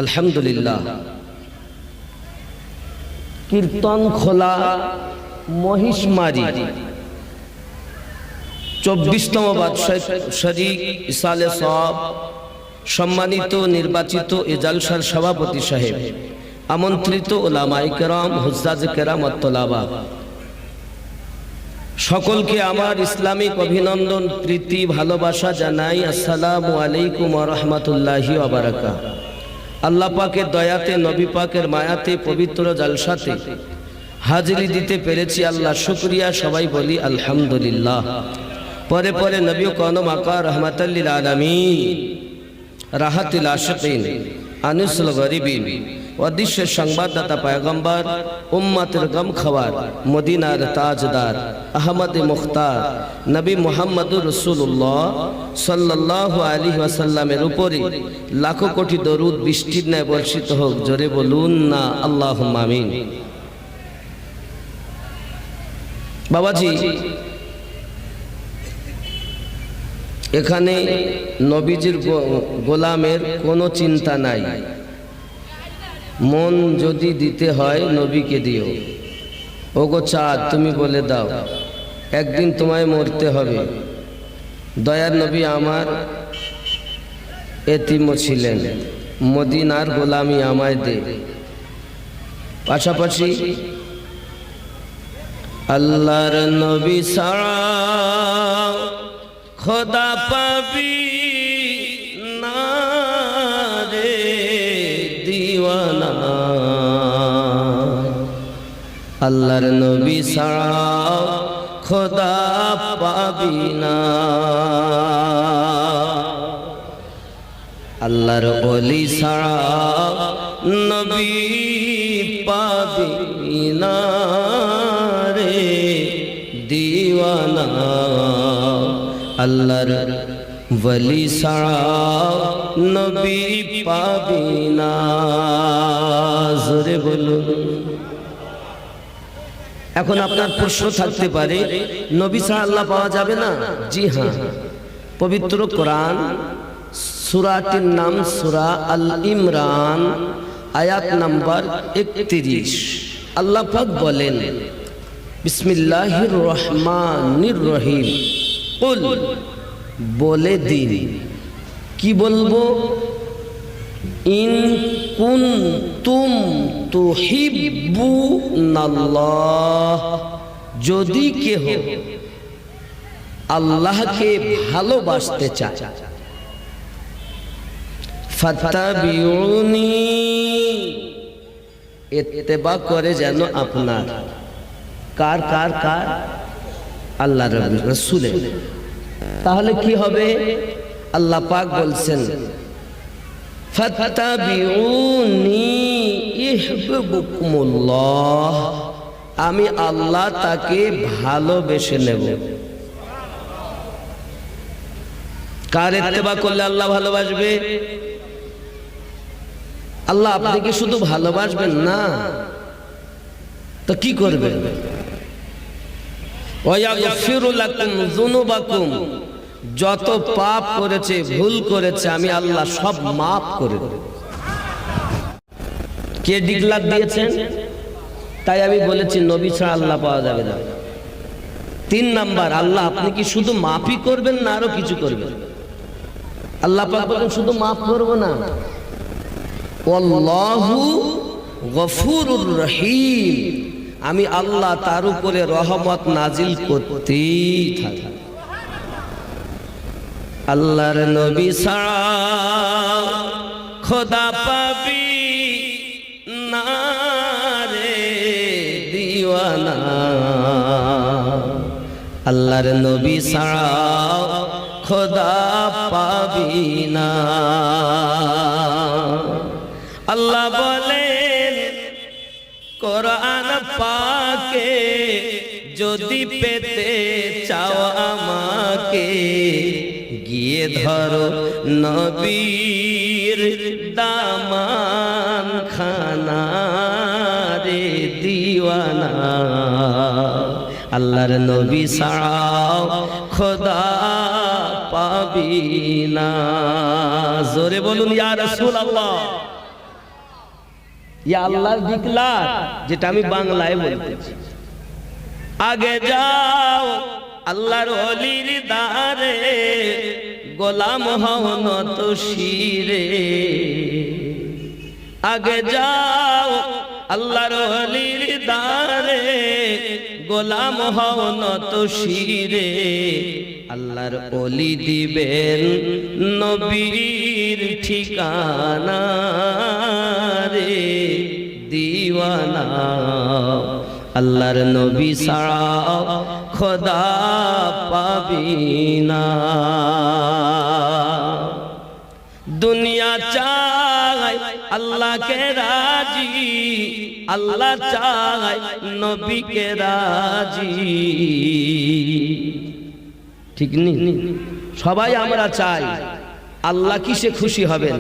আলহামদুলিল্লাহ। কীর্তন খোলা মহিষমারি 24তম বাৎসরিক ইসালে সওয়াব সম্মানিত নির্বাচিত এ জালসার সভাপতি সাহেব, আমন্ত্রিত উলামায়ে কেরাম, হুজ্জাজে কেরাম ও তোলাবা, সকলকে আমার ইসলামিক অভিনন্দন, প্রীতি, ভালোবাসা জানাই। আসসালামু আলাইকুম ওয়া রাহমাতুল্লাহি ওয়া বারাকাতুহু। আল্লাহ পাকের দয়াতে, নবী পাকের মায়াতে পবিত্র জালসাতে হাজিরি দিতে পেরেছি, আল্লাহ শুকরিয়া। সবাই বলি আলহামদুলিল্লাহ। পরে পরে নবী কানম আকা রাহমাতাল লিল আলামিন, রাহাতুল আশিকিন, আনিসুল গরিবিন, অদৃশ্যের সংবাদদাতা পয়গম্বর, উম্মতের গম খাওয়ার, মদিনার তাজদার, আহমদে মুখতার নবী মুহাম্মদুর রাসূলুল্লাহ সাল্লাল্লাহু আলাইহি ওয়াসাল্লামের উপরে লাখো কোটি দরুদ বৃষ্টির ন্যায় বর্ষিত হোক। জোরে বলুন না আল্লাহুম্মা আমিন। বাবাজি, এখানে নবীজির গোলামের কোনো চিন্তা নাই। মন যদি দিতে হয় নবীকে দিও। ওগো চাঁদ, তুমি বলে দাও একদিন তোমায় মরতে হবে। দয়ার নবী আমার এতিমও ছিলেন, মদিনার গোলামি আমায় দে। পাশাপাশি আল্লাহর নবী ছাড়া খোদা পাবি না রে দিওয়ানা। আল্লাহর নবী ছাড়া খোদা পাবি না। আল্লাহর ওলি ছাড়া নবী পাবি না রে দিওয়ানা। আল্লাহর ওলি ছাড়া নবী পাবি না। জোরে বলুন। এখন আপনার প্রশ্ন থাকতে পারে, নবী ছাড়া আল্লাহ পাওয়া যাবে না? জি হ্যাঁ, পবিত্র কোরআন সূরাটির নাম সূরা আল ইমরান, আয়াত নাম্বার 31। আল্লাহ পাক বলেন, বিসমিল্লাহির রহমানির রহিম, কুল, বলে দিন। কি বলবো? ইন কুনতুম তুহিব্বুনাল্লাহ, যদি কেহ আল্লাহকে ভালোবাসতে চায়, ফাত্তাবিউনি, ইত্তেবা করে যেন আপনার। কার কার কার? আল্লাহর রাসূলের। তাহলে কি হবে? আল্লাহ পাক বলছেন, ফাত্তাবিউনি ইহবিবুকুমুল্লাহ, আমি আল্লাহ তাকে ভালোবেসে নেব। কার ইত্তেবা করলে আল্লাহ ভালোবাসবে? আল্লাহ আপনি কি শুধু ভালোবাসবেন না, তো কি করবেন? ওয়াগফিরু লাকুম যুনুবাকুম, যত পাপ করেছে, ভুল করেছে, আমি আল্লাহ সব মাফ করে দেব। কে ডিক্লার দিয়েছেন? তাই আমি বলেছি নবী ছাড়া আল্লাহ পাওয়া যাবে না। 3 নাম্বার, আল্লাহ আপনি কি শুধু মাফই করবেন না আরো কিছু করবেন? আল্লাহ পাক বলেন শুধু মাফ করব না, আল্লাহু গফুরুর রহিম, আমি আল্লাহ তার উপরে রহমত নাজিল করতেই থাকি। আল্লাহর নবী ছাড়া খোদা পাবি না রে দিওয়ানা। আল্লাহর নবী ছাড়া খোদা পাবি না। আল্লাহ বলেন কোরআন পাকে, যদি পেতে চাও আমাকে, গিয়ে ধরো নবীর দামান খানা রে দিওয়ানা। আল্লাহর নবী ছাড়া খোদা পাবি না। জোরে বলুন ইয়া রাসূলুল্লাহ। ইয়া আল্লাহর ডিক্লার, যেটা আমি বাংলায় বলতেছি। আগে যাও আল্লাহর ওলির দারে, গোলাম হও নত শিরে। আগে যাও আল্লাহর ওলির দারে, গোলাম হও নত শিরে। আল্লাহর ওলি দিবেন নবীর ঠিকানা রে দিওয়ানা। আল্লাহর নবী ছাড়া খোদা পাবি না। দুনিয়া চায় আল্লাহকে রাজি, আল্লাহ চায় নবীকে রাজি। ঠিক নেই? সবাই আমরা চাই আল্লাহ কিসে খুশি হবেন,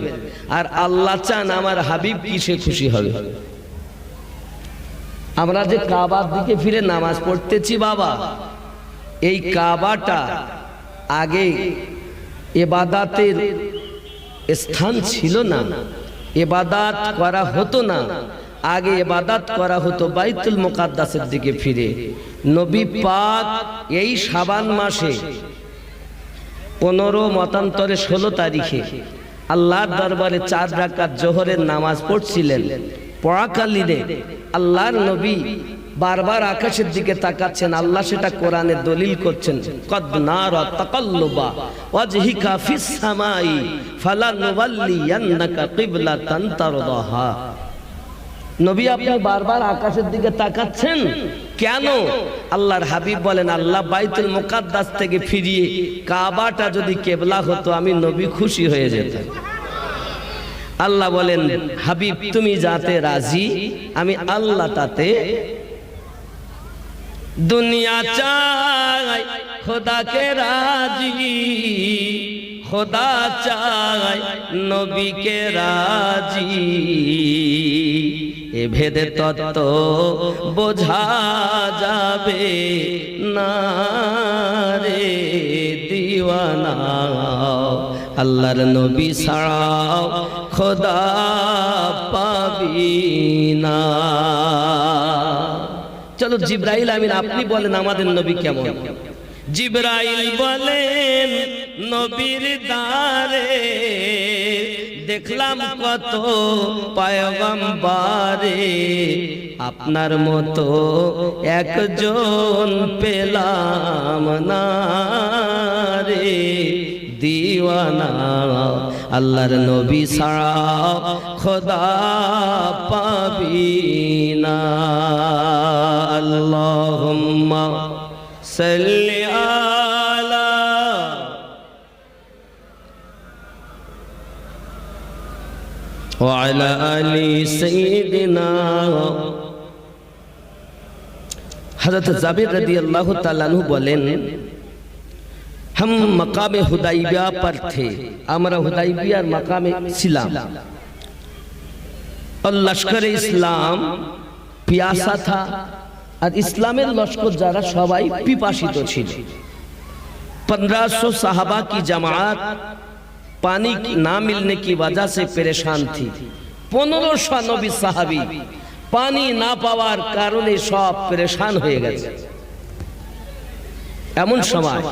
আর আল্লাহ চান আমার হাবিব কিসে খুশি হবে। আমরা যে কাবার দিকে ফিরে নামাজ পড়তেছি বাবা, এই কাবাটা আগে ইবাদতের স্থান ছিল না, ইবাদত করা হতো না। আগে ইবাদত করা হতো বাইতুল মুকাদ্দাসের দিকে ফিরে। নবী পাক এই শাবান মাসে 15 মতান্তরে 16 তারিখে আল্লাহর দরবারে 4 রাকাত জোহরের নামাজ পড়ছিলেন। পড়াকালীনে আল্লাহর নবী বারবার আকাশের দিকে তাকাচ্ছেন, আল্লাহ সেটা কোরআনে দলিল করছেন। কদ নারা তাকাল্লুবা ওয়াজহিকা ফিস সামাই ফালানুওয়াল্লিয়ান্নাকা কিবলাতান তারদাহা। নবী আপনি বারবার আকাশের দিকে তাকাচ্ছেন কেন? আল্লাহর হাবিব বলেন, আল্লাহ বাইতুল মুকাদ্দাস থেকে ফিরিয়ে কাবাটা যদি কিবলা হতো আমি নবী খুশি হয়ে যেতাম। আল্লাহ বলেন, হাবিব তুমি যাতে রাজি আমি আল্লাহ তাতে। দুনিয়া চায় খোদাকে রাজি, খোদা চায় নবীকে রাজি। এ ভেদে তত্ত্ব বোঝা যাবে না রে দিওয়ানা। আল্লাহর নবী ছাড়া খোদা পাবি না। চলো জিবরাইল আমিন আপনি বলেন আমাদের নবী কেমন? জিবরাইল বলেন, নবীর দারে দেখলাম কত পয়গম্বরে, আপনার মতো একজন পেলাম না রে দিওয়ানা। আল্লাহর নবী ছাড়া খোদা পাবি না। আল্লাহুম্মা সাল্লি আলা ওয়া আলা আলি সাইয়্যিদিনা। হযরত জাবির রাদিয়াল্লাহু তাআলা আনহু বলেন, हम मकामे हुदैबिया पर थे, আমরা হুদাইবিয়ার মাকামে ছিলাম। और लश्कर इस्लाम पियासा था, और इस्लामेर लश्कर যারা সবাই পিপাসিত ছিল। 1500 साहबा की जमात पानी ना मिलने की वजह से परेशान थी। 1500 नबी साहाबी पानी ना पाওয়ার কারণে সব परेशान হয়ে গেছে। এমন সময়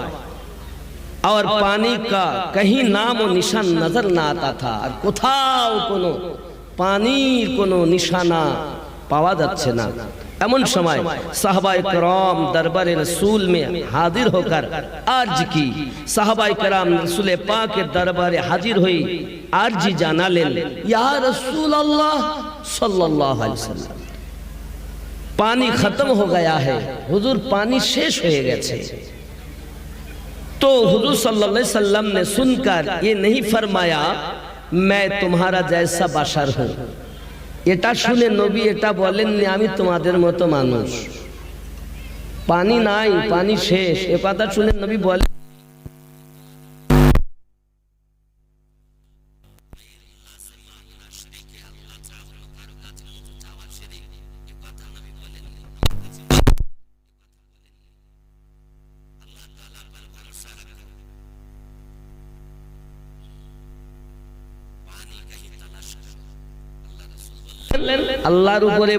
और पानी का कहीं नाम और निशान नजर ना आता था, और কোথাও কোনো পানির কোনো নিশানা পাওয়া যাচ্ছে না। এমন সময় সাহাবায়ে کرام দরবারে রাসূল में हाजिर होकर अर्ज की। সাহাবায়ে کرام রাসূল পাকের দরবারে হাজির হয়ে अर्ज জানালেন, ইয়া রাসূল আল্লাহ সাল্লাল্লাহু আলাইহি ওয়াসাল্লাম, पानी खत्म हो गया है, हुजूर पानी शेष হয়ে গেছে। तो हुजूर सल्लल्लाहु अलैहि वसल्लम ने सुनकर ये नहीं फरमाया मैं तुम्हारा जैसा बशर हूँ। এটা শুনে নবী এটা বলেননি আমি তোমাদের মতো মানুষ, পানি নাই, পানি শেষ। এ কথা শুনে নবী বলেন, আল্লাহর উপরে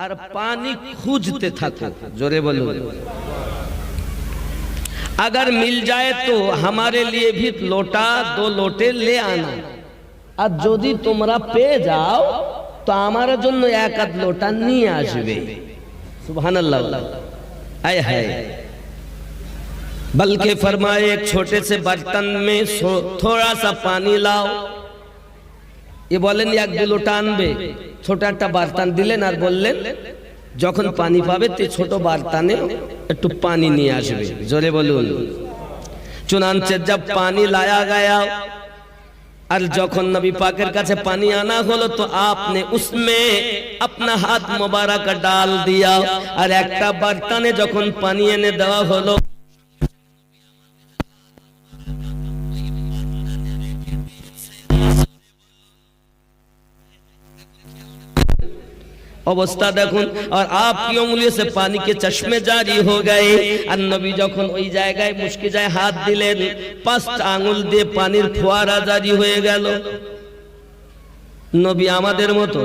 আর পানি খুঁজতে থাকো। জোরে বলো। अगर मिल जाए तो हमारे लिए भी लोटा 2 लोटे ले आना। আর যদি তোমরা পেয়ে যাও তো আমার জন্য 1-8 লোটা নিয়ে আসবে। सुभानअल्लाह। आय हाय। बल्कि फरमाए एक छोटे से बर्तन में थोड़ा सा पानी लाओ। ये बोलेन 1-2 लोटा আনবে, ছোট একটা বার্তান দিলেন আর বললেন যখন পানি পাবে তে ছোট বার্তানে একটু पानी নিয়ে আসবে। জোরে বলুন। चुनांचे जब पानी लाया गया और जखन नबी पाकेर काछे पानी आना हलो तो आपने उसमें अपना हाथ मुबारक डाल दिया और एकटा बर्तने जखन पानी एने देवा हलो अवस्था देखुन और आपकी उंगलियों से पानी के चश्मे जारी हो गए। और नबी যখন ওই জায়গায় মুশকি যায় হাত দিলেন 5টা আঙ্গুল দিয়ে পানির ফোয়ারা জারি হয়ে গেল। নবী আমাদের মতো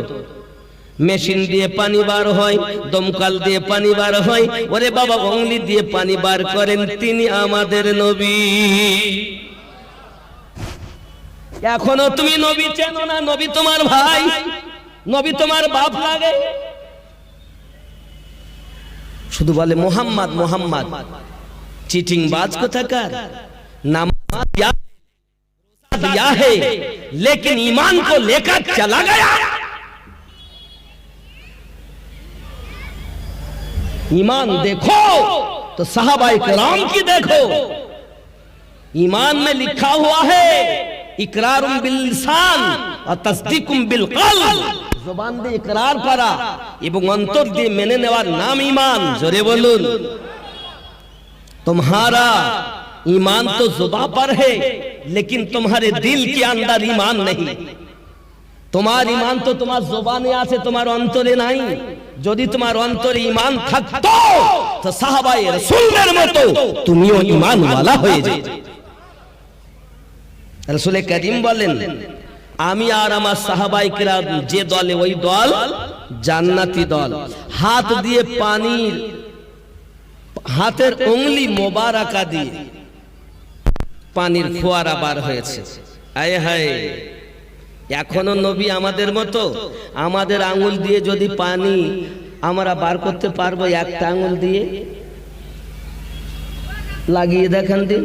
মেশিন দিয়ে পানি বার হয়, দমকল দিয়ে পানি বার হয়, ওরে বাবা উংলি দিয়ে পানি বার করেন তিনি আমাদের নবী। এখনো তুমি নবী চেনো না? নবী তোমার ভাই, নবী তোমার বাপ লাগে, শুধু বলে মোহাম্মদ মোহাম্মদ। চিটিং বাজ কোথাকার। नामाज दिया है लेकिन ईमान को लेकर चला गया। ईमान देखो तो सहाबाए किराम की देखो। ईमान में लिखा हुआ है इकरारुम बिल लिसान और तस्दीकुम बिल कल्ब। जुबान দিয়ে ইকরার করা এবং অন্তর দিয়ে মেনে নেওয়ার নাম ঈমান। জোরে বলুন। तुम्हारा ईमान तो जुबान पर है लेकिन तुम्हारे दिल के अंदर ईमान नहीं। তোমার ঈমান তো তোমার জবানে আছে, তোমার অন্তরে নাই। যদি তোমার অন্তরে ঈমান থাকতো তো সাহাবায়ে রাসূলের মতো তুমিও ঈমান ওয়ালা হয়ে যেতে। রাসূল করিম বলেন আমি আর আমার সাহাবায়ে কিরাম যে দলে ওই দল জান্নাতি দল। হাত দিয়ে পানির হাতের উংলি মোবারকা দিয়ে পানির ফোয়ারা বার হয়েছে। আয় হায়। এখনো নবী আমাদের মতো আমাদের আঙ্গুল দিয়ে যদি পানি আমরা বার করতে পারবো একটা আঙ্গুল দিয়ে লাগিয়ে দেখেন দিন,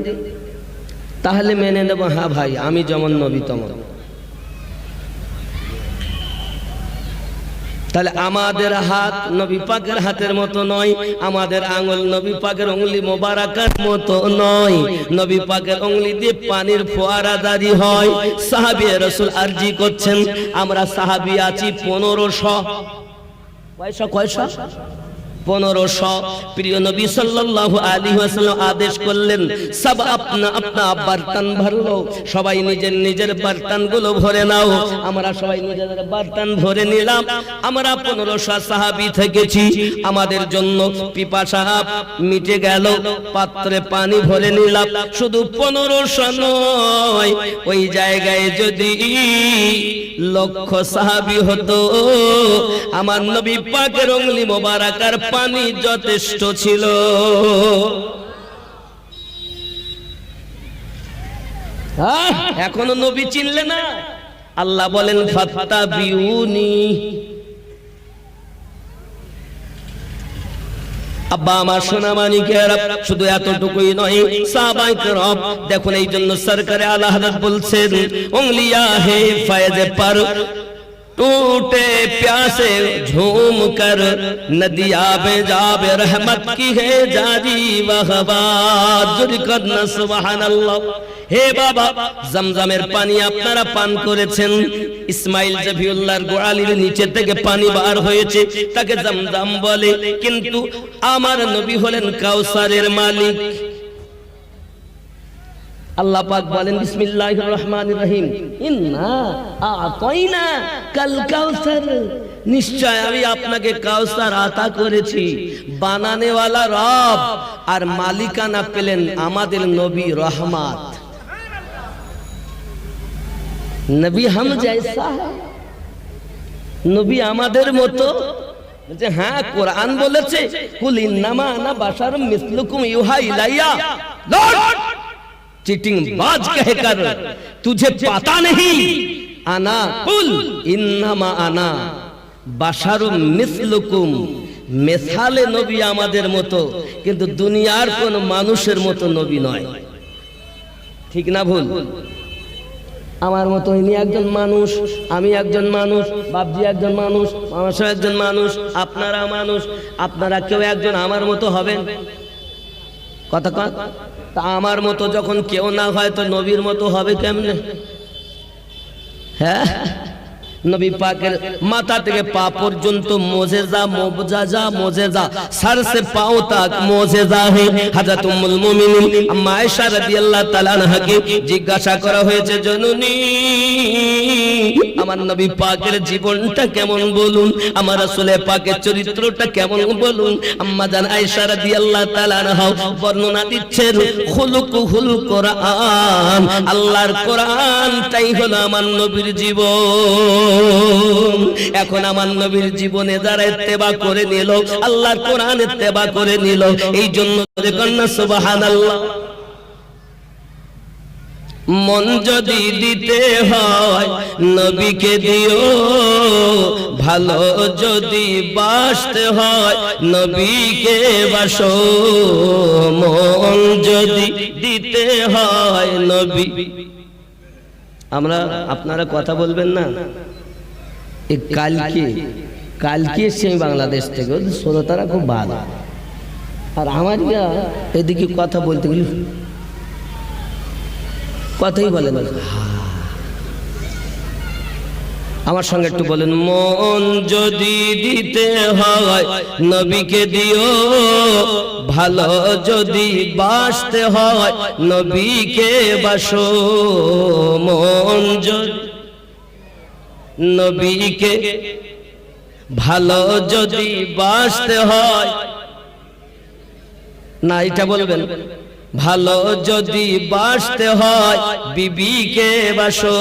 তাহলে মেনে নেব হ্যাঁ ভাই আমি যেমন নবী তেমন। তাহলে আমাদের হাত নবী পাকের হাতের মতো নয়, আমাদের আঙ্গুল নবী পাকের উংলি মোবারকার মতো নয়। নবী পাকের উংলি দিয়ে পানির ফোয়ারা জারি হয়। সাহাবী রাসূল আরজি করছেন আমরা সাহাবী আছি 1500। কয়শো? 1500। প্রিয় নবী সাল্লাল্লাহু আলাইহি ওয়াসাল্লাম আদেশ করলেন সব আপনা আপনা বর্তন ভর লো। সবাই নিজের নিজের বর্তনগুলো ভরে নাও। আমরা সবাই নিজেদের বর্তন ভরে নিলাম। আমরা 1500 সাহাবী থেকেছি, আমাদের জন্য পিপাসা মিটে গেল, পাত্রে পানি ভরে নিলাম। শুধু 1500 নয়, ওই জায়গায় যদি লক্ষ সাহাবী হতো আমার নবী পাকের উংলি মোবারকার পানি যথেষ্ট ছিল। এখনো নবী চিনলে না? আল্লাহ বলেন ফাত্তাবিউনি। আব্বা আমার সোনা মানিকেরা শুধু এতটুকুই নয়, সাহাবায়ে কেরাম দেখুন এই জন্য সরকারে আলা হযরত বলছেন উংলিয়া হে ফয়েজে पर टूटे प्यासे झूम कर नदिया बेजाब रहमत की है जारी वहबात। जुड़ी करना सुबहानाल्लाह। হে বাবা জমজমের পানি আপনারা পান করেছেন, ইসমাইল জবিউল্লাহর গোড়ালির নিচে থেকে পানি বার হয়েছে, তাকে জমজম বলে। কিন্তু আমার নবী হলেন কাউসারের মালিক। আল্লাহ পাক বলেন বিসমিল্লাহির রহমানির রহিম ইন্না আতাইনা কাল কাউসার। নিশ্চয় আমি আপনাকে কাউসার আতা করেছি। বানানেওয়ালা রব আর মালিকানা পেলেন আমাদের নবী রহমত। নবী हम जैसा है নবী আমাদের মতো? বলছে হ্যাঁ, কোরআন বলেছে কুল ইন্নামা আনা বাশারুম মিসলুকুম ইউহা ইলাইয়া। लौट चीटिंग बाज कहकर तुझे पता नहीं आना कुल इन्नामा आना बाशारुम मिसलुकुम। মেসালে নবী আমাদের মতো, কিন্তু দুনিয়ার কোন মানুষের মতো নবী নয়। ঠিক না ভুল? আমার মতো ইনি একজন মানুষ, আমি একজন মানুষ, বাপজি একজন মানুষ, মামাশা একজন মানুষ, আপনারা মানুষ। আপনারা কেউ একজন আমার মতো হবেন? কথা কন। তা আমার মতো যখন কেউ না হয় তো নবীর মতো হবে কেমনে? হ্যাঁ, নবী পাকের মাথা থেকে পা পর্যন্ত মোজেজা মুবজাজা মোজেজা, সর সে পাও তক মোজেজা হে। হযরত উম্মুল মুমিনিন আম্মা আয়েশা রাদিয়াল্লাহু তাআলা আনহাকে জিজ্ঞাসা করা হয়েছে, জননী আমার নবী পাকের জীবনটা কেমন বলুন, আমার রাসূল পাকের চরিত্রটা কেমন বলুন। আম্মা জান আয়েশা রাদিয়াল্লাহু তাআলা আনহা বর্ণনা দিচ্ছেন, খুলুকুল কোরআন, আল্লাহর কোরআনটাই হলো আমার নবীর জীবন। এখন আমার নবীর জীবনে যারা ইত্তেবা করে নিল, আল্লাহর কোরআন ইত্তেবা করে নিল, এই জন্য কন্যা সুবহানাল্লাহ। মন যদি দিতে হয় নবীকে দিও, ভালো যদি বাসতে হয় নবীকে বাসো। মন যদি দিতে হয় নবী। আমরা আপনারা কথা বলবেন না। কালকে এসছে বাংলাদেশ থেকে, শ্রোতারা খুব ভালো, আর আমার এদিকে কথা বলতে গেলে কথাই বলে না। আমার সঙ্গে একটু বলেন, মন যদি দিতে হয় নবীকে দিও, ভালো যদি বাসতে হয় নবীকে বাসো। মন যদি নবীকে ভালো যদি বাসতে হয়, না এটা বলবেন, ভালো যদি বাসতে হয় বিবিকে বাসো।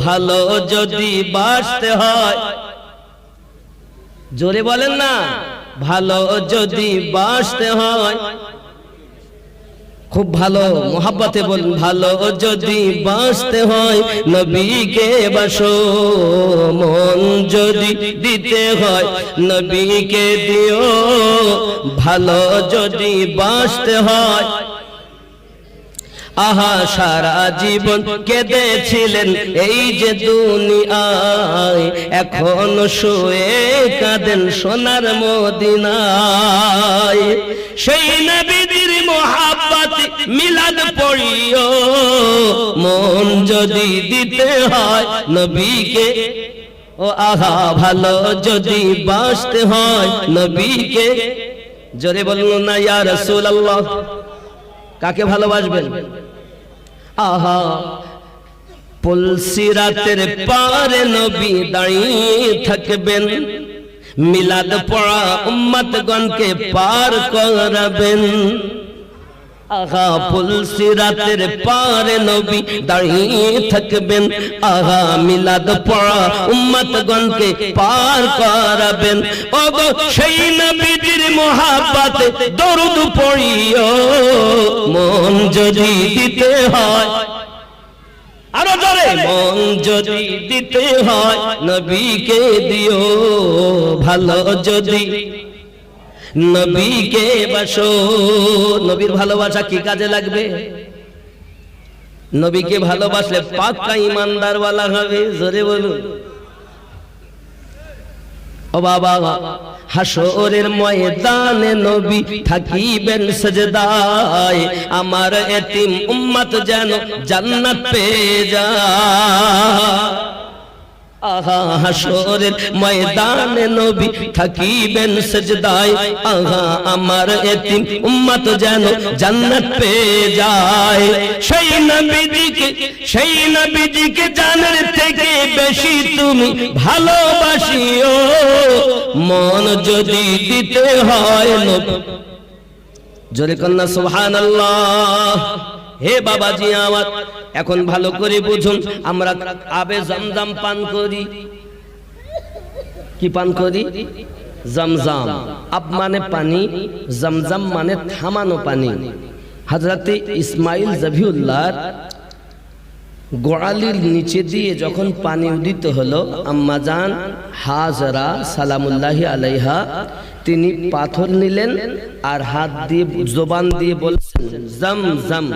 ভালো যদি বাসতে হয়, জোরে বলেন না, ভালো যদি বাসতে হয়, খুব ভালো মোহাব্বতে বলুন, ভালো যদি বাসতে হয় নবীকে বাসো। মন যদি দিতে হয় নবীকে দিও, ভালো যদি বাসতে হয়। আহা সারা জীবন কেঁদেছিলেন এই যে দুনিয়ায়, এখন শুয়ে কাঁদেন সোনার মদিনায়। সেই নবীর মোহাব্বতে মিলাদ পড়িও, মন যদি দিতে হয় নবীকে। ও আহা ভালো যদি বাসতে হয় নবীকে। জোরে বলুন না ইয়া রাসূলুল্লাহ। কাকে ভালোবাসবেন? আহা পুলসিরাতের পারে নবী দাঁড়িয়ে থাকবেন, মিলাদ পড়া উম্মতগণকে পার করাবেন। আহা পুলসিরাতের পারে নবী দাঁড়িয়ে থাকবেন, আহা মিলাদ পড়া উম্মতগণকে পার করাবেন। ওগো সেই নবীর মোহাব্বতে দরুদ পড়িও, মন যদি দিতে হয়, আরো জোরে, মন যদি দিতে হয় নবীকে দিও, ভালো যদি নবীকে বাসো। নবীর ভালোবাসা কি কাজে লাগবে? নবীকে ভালোবাসলে পাক্কা ইমানদার ওয়ালা হবে। জোরে বলুন। ও বাবা, হাসরের ময়দানে নবী থাকিবেন সেজদায়, আমার এতিম উম্মত যেন জান্নাত পেয়ে যায়। আহা হাসরের ময়দানে নবী থাকিবেন সেজদায়, আহা আমার এতিম উম্মত যেন জান্নাত পেয়ে যায়। সেই নবীজিকে জানের থেকে বেশি তুমি ভালোবাসিও, মন যদি দিতে হয় নবী। জোরে কন্যা সুবহানাল্লাহ। হে বাবাজি আমার, এখন ভালো করে বুঝুন, আমরা আবে জমজম পান করি, কি পান করি? জমজম। আব মানে পানি, জমজম মানে থামানো পানি। হযরতে ইসমাইল জবিউল্লাহ গোড়ালির নিচে দিয়ে যখন পানি উদিত হলো, আম্মাজান হাজরা সালামুল্লাহি আলাইহা তিনি পাথর নিলেন আর হাত দিয়ে জবান দিয়ে বলছেন জমজম,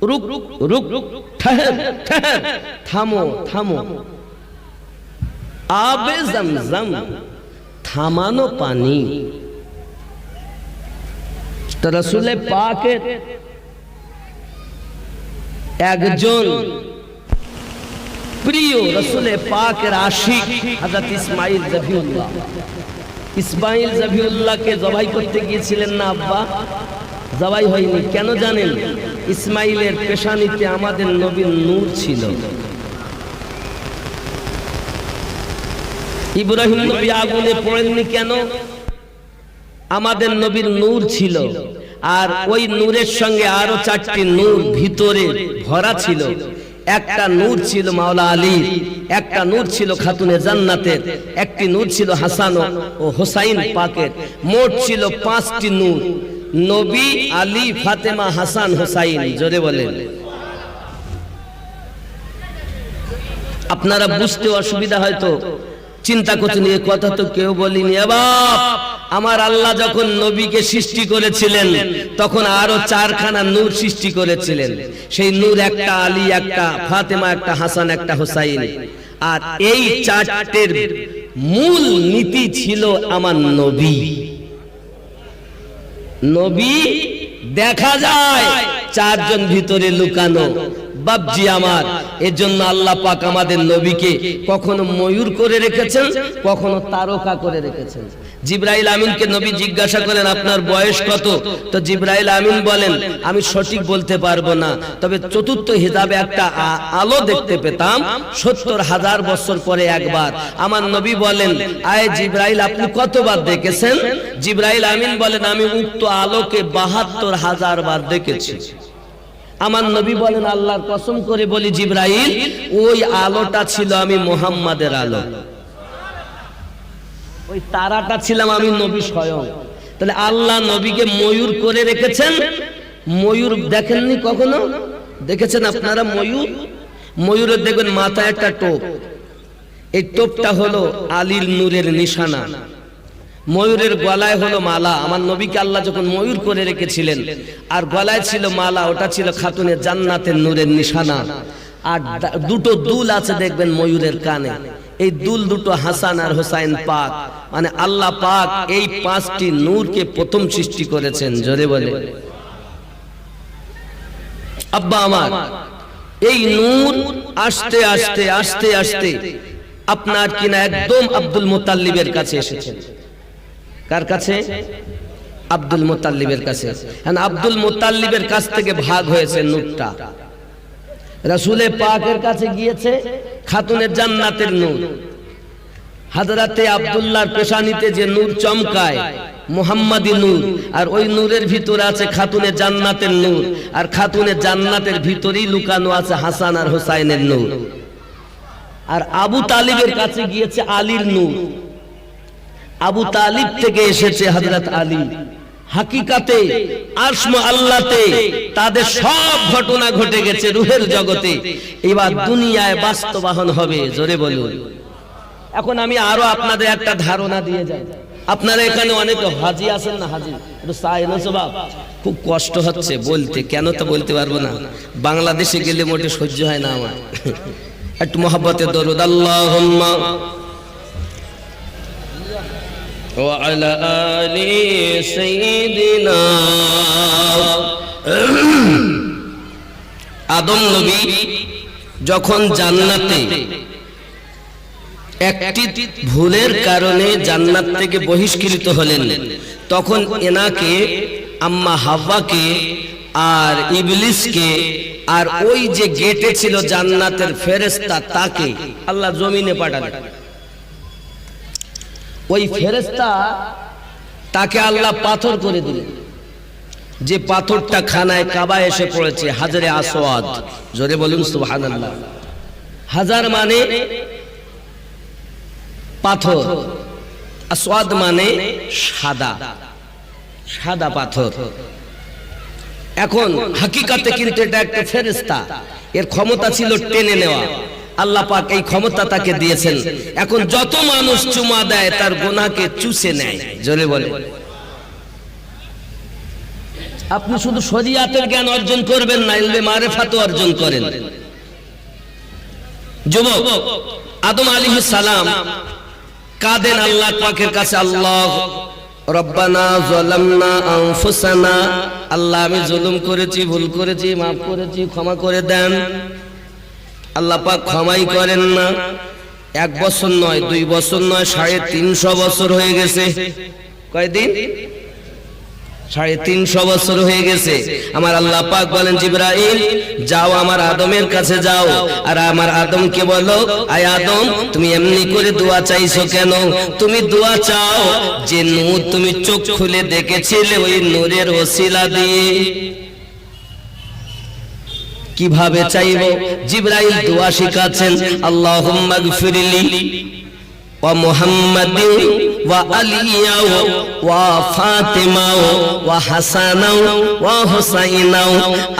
রুক রুক, ঠহর ঠহর, থামো থামো। আবে জমজম, থামানো পানি। তো রাসূলে পাকের একজন প্রিয় রাসূলে পাকের আশিক হযরত ইসমাইল জবিউল্লাহ, ইসমাইল জবিউল্লাহকে জবাই করতে গিয়েছিলেন না আব্বা? জবাই হয়নি কেন জানেন? ইসমাইলের পেশানিতে আমাদের নবীর নূর ছিল। ইব্রাহিম নবী আগুনে পড়েননি কেন? আমাদের নবীর নূর ছিল। আর ওই নূরের সঙ্গে আরো 4টি নূর ভিতরে ভরা ছিল। একটা নূর ছিল মাওলা আলীর, একটা নূর ছিল খাতুনে জান্নাতের, একটি নূর ছিল হাসান ও হোসাইন পাকের। মোট ছিল 5টি নূর। নবী, আলী, ফাতেমা, হাসান, হোসাইন। জোরে বলেন। আপনারা বুঝতে অসুবিধা হয়তো, চিন্তা করছেন এ কথা তো কেউ বলিনি। বাপ, আমার আল্লাহ যখন নবীকে সৃষ্টি করেছিলেন তখন আরো 4খানা নূর সৃষ্টি করেছিলেন। সেই নূর একটা আলী, একটা ফাতেমা, একটা হাসান, একটা হোসাইন। আর এই 4টের মূল নীতি ছিল আমার নবী। নবী দেখা যায় 4জন ভিতরে লুকানো। বাপজি আমার, এজন্য আল্লাহ পাক আমাদের নবীকে কখনো ময়ূর করে রেখেছেন, কখনো তারকা করে রেখেছেন। জিবরাইল আমিনকে নবী জিজ্ঞাসা করেন আপনার বয়স কত? তো জিবরাইল আমিন বলেন আমি সঠিক বলতে পারবো না, তবে চতুর্থ হিজাবে একটা আলো দেখতে পেতাম 70,000 বছর পরে একবার। আমার নবী বলেন আয় জিবরাইল আপনি কতবার দেখেছেন? জিবরাইল আমিন বলেন আমি উক্ত আলোকে 72,000 বার দেখেছি। আমার নবী বলেন আল্লাহর কসম করে বলি জিবরাইল, ওই আলোটা ছিল আমি মুহাম্মাদের আলো, ওই তারাটা ছিলাম আমি নবী স্বয়ং। তাহলে আল্লাহ নবীকে ময়ূর করে রেখেছেন। ময়ূর দেখেননি কখনো? দেখেছেন আপনারা ময়ূর? ময়ূরের দেখবেন মাথায় একটা টোপ, এই টোপটা হলো আলীর নূরের নিশানা। ময়ূরের গলায় হলো মালা। আমার নবীকে আল্লাহ যখন ময়ূর করে রেখেছিলেন আর গলায় ছিল মালা, ওটা ছিল খাতুনে জান্নাতের নূরের নিশানা। আর দুটো দুল আছে দেখবেন ময়ূরের কানে, এই দুল দুটো হাসান আর হোসাইন পাক। মানে আল্লাহ পাক এই 5টি নূরকে প্রথম সৃষ্টি করেছেন। জোরে বলে আব্বা আমার, এই নূর আস্তে আস্তে আস্তে আস্তে আপনার কিনা একদম আব্দুল মুত্তালিবের কাছে এসেছেন। কার কাছে? আব্দুল মুত্তালিবের কাছে। আব্দুল মুত্তালিবের কাছ থেকে ভাগ হয়েছে নূরটা। রাসূলে পাকের কাছে গিয়েছে খাতুনে জান্নাতের নূর। হযরতে আব্দুল্লাহর পেশানিতে যে নূর চমকায় মুহাম্মাদি নূর, আর ওই নূরের ভিতরে আছে খাতুনে জান্নাতের নূর। আর খাতুনে জান্নাতের ভিতরেই লুকানো আছে হাসান আর হোসাইনের নূর। আর আবু তালিবের কাছে গিয়েছে আলীর নূর। আবু তালিব থেকে এসেছে হযরত আলী। হাকিকাতে আসমা আল্লাহতে তাদের সব ঘটনা ঘটে গেছে রূহের জগতে, এবার দুনিয়ায় বাস্তবায়ন হবে। জোরে বলুন। এখন আমি আরো আপনাদের একটা ধারণা দিয়ে যাই। আপনারা এখানে অনেক হাজি আছেন না? হাজি একটু সাইন সবাব, খুব কষ্ট হচ্ছে বলতে, কেন তো বলতে পারবো না, বাংলাদেশে গেলে মোটে সহ্য হয় না আমার। একটু মহব্বতে দরুদ আল্লাহুম্মা ওয়া আলা আলি সাইয়্যিদিনা। আদম নবী যখন জান্নাতে একটি ভুলের কারণে জান্নাত থেকে বহিষ্কৃত হলেন, তখন এনাকে আম্মা হাওয়াকে আর ইবলিসকে আর ওই যে গেটে ছিল জান্নাতের ফেরেশতা তাকে আল্লাহ জমিনে পাঠালেন। ওই ফেরেশতা তাকে আল্লাহ পাথর করে দিলেন, যে পাথরটা খানায় কাবা এসে পড়েছে, হাজারে আসওয়াদ। জোরে বলুন সুবহানাল্লাহ। হাজার মানে পাথর, আসওয়াদ মানে সাদা, সাদা পাথর। এখন হাকিকাতে কিন্তু এটা একটা ফেরেশতা, এর ক্ষমতা ছিল টেনে নেওয়া। আল্লাহ পাক এই ক্ষমতা তাকে দিয়েছেন। এখন যত মানুষ চুমা দেয় তার গুনাহকে চুষে নেয়। জোরে বলে। আপনি শুধু শরীয়তের জ্ঞান অর্জন করবেন না, ইলমে মারিফাতও অর্জন করেন। যুবক আদম আলাইহিস সালাম কাঁদেন আল্লাহ পাকের কাছে, আল্লাহ রব্বানা যালামনা আনফুসানা, আল্লাহ আমি জুলুম করেছি, ভুল করেছি, মাফ করেছি, ক্ষমা করে দেন। আল্লাহ পাক ক্ষমাই করেন না। 1 বছর নয়, 2 বছর নয়, 350 বছর হয়ে গেছে। কয়দিন? 350 বছর হয়ে গেছে। আমার আল্লাহ পাক বলেন, জিবরাইল যাও আমার আদমের কাছে যাও, আর আমার আদমকে বলো, আয় আদম তুমি এমনি করে দোয়া চাইছো কেন? তুমি দোয়া চাও যে নূর তুমি চোখ খুলে দেখেছিলে, ওই নূরের ওসিলা দিয়ে। কিভাবে চাইবো? জিবরাইল দোয়া শিখাচ্ছেন, আল্লাহুম্মা গফিরলি ওয়া মুহাম্মাদিন ওয়া আলিয়া ওয়া ফাতিমা ওয়া হাসানা ওয়া হুসাইনা।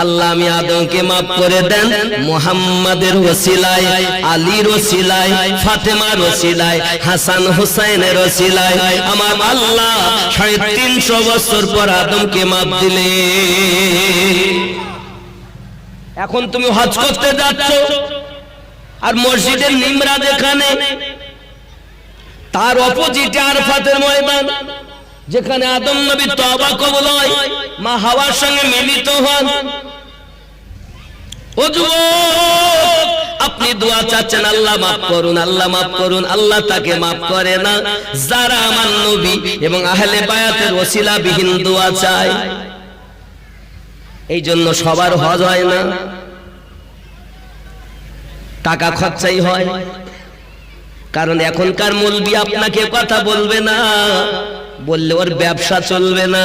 আল্লাহ আমি আদমকে maaf করে দেন মুহাম্মাদের ওসিলায়, আলীর ওসিলায়, ফাতেমার ওসিলায়, হাসান হুসাইনের ওসিলায়। আমার আল্লাহ 350 বছর পর আদমকে maaf দিলে। এখন তুমি হজ করতে যাচ্ছ, আর মসজিদের নিমরা যেখানে, তার অপোজিটে আরাফাতের ময়দান, যেখানে আদম নবী তওবা কবুল হয়, মা হাওয়ার সঙ্গে মিলিত হন। ও যুবক, আপনি দোয়া চাচ্ছেন আল্লাহ মাফ করুন, আল্লাহ মাফ করুন। আল্লাহ তাকে মাফ করে না যারা আমার নবী এবং আহলে বায়াতের ওসিলা বিহীন দোয়া চায়। এই জন্য সবার হজ হয় না, টাকা খরচাই হয়। কারণ এখনকার মৌলবি আপনাকে কথা বলবে না, বললে ওর ব্যবসা চলবে না।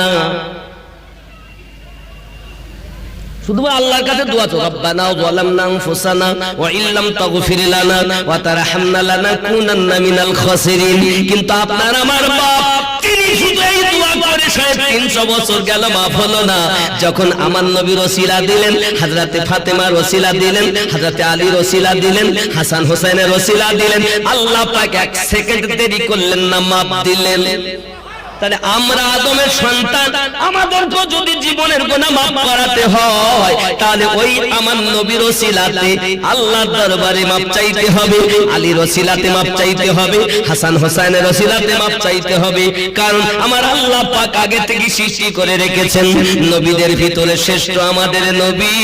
শুধু আল্লাহর কাছে দোয়া তো, রব্বানা যালামনা আনফুসানা ওয়া ইল্লাম তাগফির লানা ওয়া তারহামনা লানাকুনান্না মিনাল খাসিরিন। কিন্তু আপনার আমার বাপ, তিনি শুধু এই দোয়া করে 350 বছর গেল, মাফ হলো না। যখন আমার নবীর ওসিলা দিলেন, হযরতে ফাতেমার ওসিলা দিলেন, হযরতে আলীর ওসিলা দিলেন, হাসান হোসেনের ওসিলা দিলেন, আল্লাহ পাক 1 সেকেন্ড দেরি করলেন না, মাফ দিলেন। তাহলে আমরা আদমের সন্তান, আমাদেরকে যদি জীবনের গুনাহ মাফ করাতে হয়, তাহলে ওই আমার নবীর ওসিলাতে আল্লাহর দরবারে মাফ চাইতে হবে, আলীর ওসিলাতে মাফ চাইতে হবে, হাসান হোসেনের ওসিলাতে মাফ চাইতে হবে। কারণ আমার আল্লাহ পাক আগে থেকে সৃষ্টি করে রেখেছেন, নবীদের ভিতরে শ্রেষ্ঠ আমাদের নবী,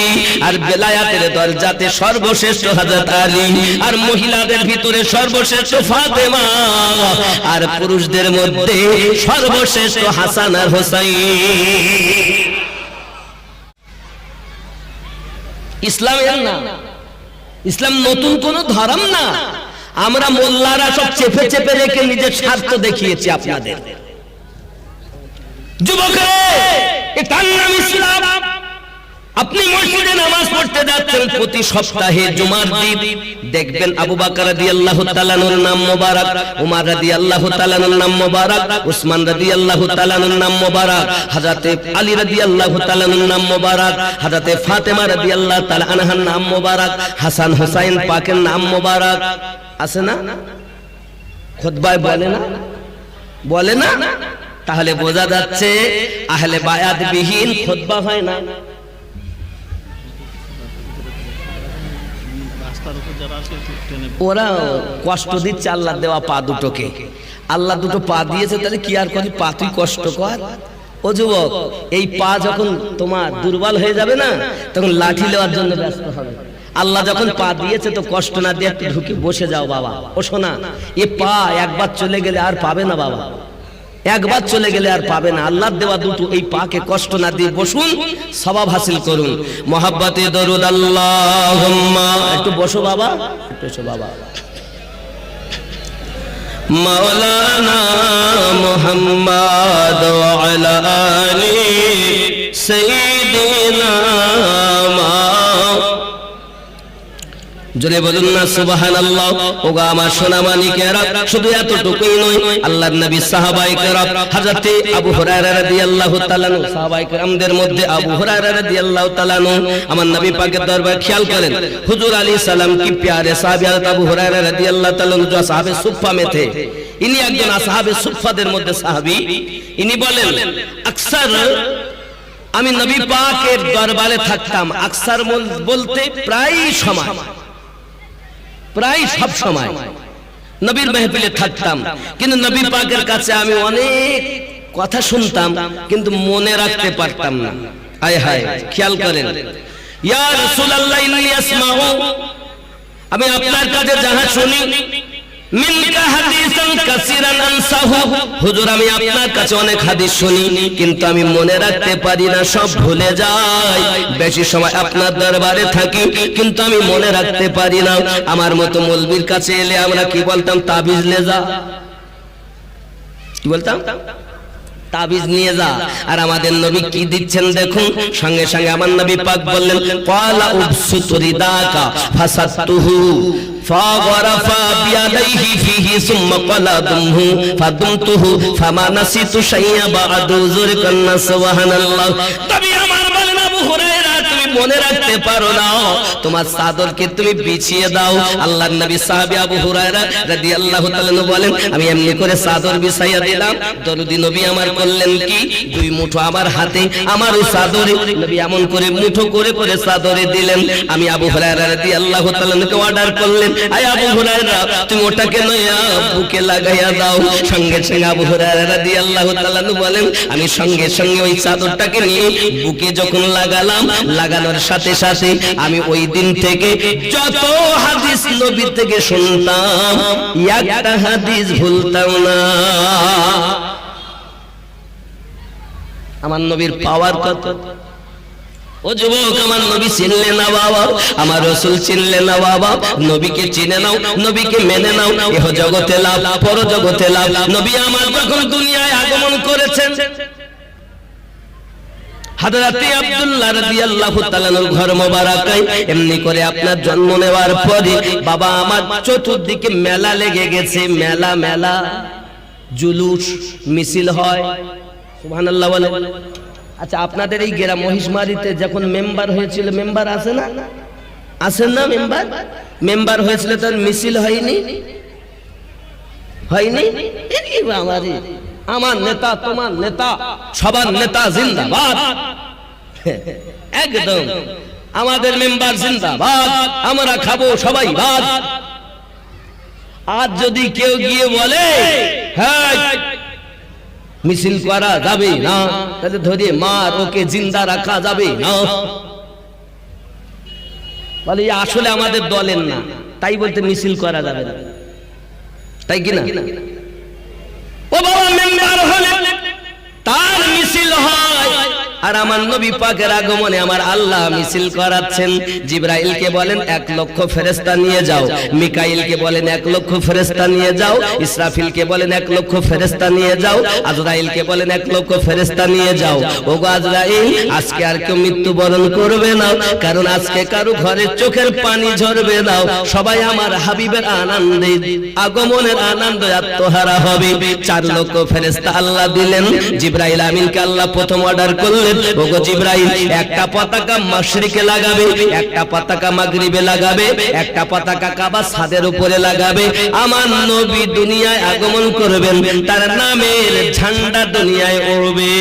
আর বেলায়াতের দরজাতে সর্বশ্রেষ্ঠ হযরত আলী, আর মহিলাদের ভিতরে সর্বশ্রেষ্ঠ ফাতেমা, আর পুরুষদের মধ্যে সর্বশ্রেষ্ঠ হাসান আর হোসাইন। ইসলামের না, ইসলাম নতুন কোন ধর্ম না। আমরা মোল্লারা সব চেপে চেপে রেখে নিজের স্বার্থ দেখিয়েছি আপনাদের। যুবকরা, এটার নাম ইসলাম। আপনি মসজিদে নামাজ পড়তে যাচ্ছেন প্রতি সপ্তাহে জুমার দিন, দেখবেন আবু বকর রাদিয়াল্লাহু তাআলা আনহুর নাম মোবারক, উমর রাদিয়াল্লাহু তাআলা আনহুর নাম মোবারক, উসমান রাদিয়াল্লাহু তাআলা আনহুর নাম মোবারক, হযরতে আলী রাদিয়াল্লাহু তাআলা আনহুর নাম মোবারক, হযরতে ফাতেমা রাদিয়াল্লাহু তাআলা আনহার নাম মোবারক, হাসান হুসাইন পাকের নাম মোবারক। আছে না? খুতবায় বলে না? বলে না? তাহলে বোঝা যাচ্ছে আহলে বায়াত বিহীন খুতবা হয় না। ওরা কষ্ট দিচ্ছে আল্লাহ দেওয়া পা দুটোকে। আল্লাহ দুটো পা দিয়েছে, তাহলে কি আর করি, পা তুই কষ্ট কর। ও যুবক, এই পা যখন তোমার দুর্বল হয়ে যাবে না, তখন লাঠি নেওয়ার জন্য ব্যস্ত হবে। আল্লাহ যখন পা দিয়েছে তো কষ্ট না দিয়ে একটু ঢুকে বসে যাও বাবা। ও শোনা, এ পা একবার চলে গেলে আর পাবে না বাবা, একবার চলে গেলে আর পাবে না। আল্লাহর দেওয়া দুটো এই পাকে কষ্ট না দিয়ে বসুন, সওয়াব হাসিল করুন। মহব্বতে দরুদ আল্লাহুম্মা, একটু বসো বাবা, একটু এসো বাবা। মাওলানা মুহাম্মদ ওয়া আলা আলি সাইয়্যিদিনা জোরে বলুন না সুবহানাল্লাহ। ওগো আমার সোনা মানিকেরা, শুধু এতটুকুই নয়, আল্লাহর নবী সাহাবায়ে কেরাম হযরতে আবু হুরায়রা রাদিয়াল্লাহু তাআলা আনহু, সাহাবায়ে কেরামদের মধ্যে আবু হুরায়রা রাদিয়াল্লাহু তাআলা আনহু আমার নবী পাকের দরবারে খেয়াল করেন, হুজুর আলাইহিস সালাম কি प्यारे साहब हज़रत अबू हुरैरा रदियल्लाहु ताआला अन्हु जो असहाबे सुफ़्फ़ा में थे, इन्हीं একজন আসহাবে সুফফাদের মধ্যে সাহাবী, ইনি বলেন আকসার আমি নবী পাকের দরবারে থাকতাম। আকসার বলতে প্রায় সময়, প্রায় সব সময় নবীর মাহফিলে থাকতাম, কিন্তু নবী পাকের কাছে আমি অনেক কথা শুনতাম কিন্তু মনে রাখতে পারতাম না। হায় হায়, খেয়াল করেন, ইয়া রাসূলুল্লাহ ইন্নী আসমাউ, আমি আপনার কাছে যাহা শুনি, মিনকা হাদিসান কাসীরান আনসাহু, হুজুর আমি আপনার কাছে অনেক হাদিস শুনি কিন্তু আমি মনে রাখতে পারি না, সব ভুলে যাই। বেশি সময় আপনার দরবারে থাকি কিন্তু আমি মনে রাখতে পারি না। আমার মতো মৌলবীর কাছে এলে আমরা কি বলতাম? তাবিজ লে যা, কি বলতাম? তাবিজ নিয়ে যা। আর আমাদের নবী কি দিচ্ছেন দেখুন, সঙ্গে সঙ্গে আমার নবী পাক বললেন ক্বালা উবসুত রিদাকা ফাসাতুহু ফাগরাফা বিয়াদাইহি ফিহি সুম্মা ক্বালাদুহু ফাদুমতুহু ফামা নাসিতু শাইআ বা'দু যুরকান্না সুবহানাল্লাহ। তবে আমার বলেন আবু হুরায়রা, তুমি মনে রাখতে পারো না, তোমার চাদরকে তুমি বিছিয়ে দাও। আল্লাহর নবী সাহাবী আবু হুরায়রা রাদিয়াল্লাহু তাআলা বলেন আমি এমনি করে চাদর বিছাইয়া দিলাম, দরুদি নবী আমার করলেন কি, দুই মুঠো আমার হাতে, আমার ওই চাদরে নবী এমন করে মুঠো করে করে চাদরে দিলেন। আমি আবু হুরায়রা রাদিয়াল্লাহু তাআলাকে অর্ডার করলেন, আয় আবু হুরায়রা তুমি ওটাকে নয়া বুকে লাগাইয়া দাও। সঙ্গে সঙ্গে আবু হুরায়রা রাদিয়াল্লাহু তাআলা বলেন আমি সঙ্গে সঙ্গে ওই চাদরটাকে নিয়ে বুকে যখন লাগালাম, লাগানোর সাথে সাথে আমি ওই দিন থেকে যত হাদিস নবী থেকে শুনতাম একটা হাদিস ভুলতাম না। আমার নবীর পাওয়ার কত! ও যুবক, আমার নবী চিনলে না বাবা, আমার রাসূল চিনলে না বাবা, নবীকে চিনে নাও, নবীকে মেনে নাও, ইহ জগতে লাভ, পর জগতে লাভ। নবী আমার যখন দুনিয়ায় আগমন করেছেন, হযরতে আব্দুল্লাহ রাদিয়াল্লাহু তাআলার ঘর মোবারকায় এমনি করে আপনার জন্ম নেওয়ার পরে বাবা আমার চতুর্দিকে মেলা লেগে গেছে, মেলা মেলা জুলুস মিছিল হয়, সুবহানাল্লাহ বলে। আচ্ছা আপনাদের এই গ্রাম মহিষমারিতে যখন মেম্বার হয়েছিল, মেম্বার আছে না, আছেন না মেম্বার? মেম্বার হয়েছিল তার মিছিল হয়নি? হয়নি? আমার নেতা, তোমার নেতা, সবার নেতা জিন্দাবাদ, একদম আমাদের মেম্বার জিন্দাবাদ, আমরা খাবো সবাই ভাত। আজ যদি কেউ গিয়ে বলে হ্যাঁ মিছিল করা যাবে না, তাহলে ধরে মার, ওকে জিন্দা রাখা যাবে না, বলে আসলে আমাদের দলের না, তাই বলতে মিছিল করা যাবে না, তাই কিনা? ও বাবা, মেম্বার হলে তার মিছিল হয়, আর আমার নবী পাকের আগমনে আমার আল্লাহ মিছিল করাচ্ছেন। জিবরাইলকে বলেন 1 লক্ষ ফেরেশতা নিয়ে যাও, মিকাইলকে বলেন 1 লক্ষ ফেরেশতা নিয়ে যাও, ইসরাফিলকে বলেন 1 লক্ষ ফেরেশতা নিয়ে যাও, আজরাইলকে বলেন 1 লক্ষ ফেরেশতা নিয়ে যাও। ওগো আজরাইল, আজকে আর কেউ মৃত্যুবরণ করবে না, কারণ আজকে কারো ঘরে চোখের পানি ঝরবে না, সবাই আমার হাবিবের আনন্দে, আগমনের আনন্দে আত্মহারা হবে। 4 লক্ষ ফেরেশতা আল্লাহ দিলেন। জিবরাইল আমিনকে আল্লাহ প্রথম অর্ডার করলেন, ওগো জিবরাইল, একটা পতাকা মাশরিকে লাগাবে, একটা পতাকা মাগরিবে লাগাবে, একটা পতাকা কাবা ছাদের উপরে লাগাবে। আমার নবী দুনিয়ায় আগমন করবেন, তার নামের ঝান্ডা দুনিয়ায় উড়বে।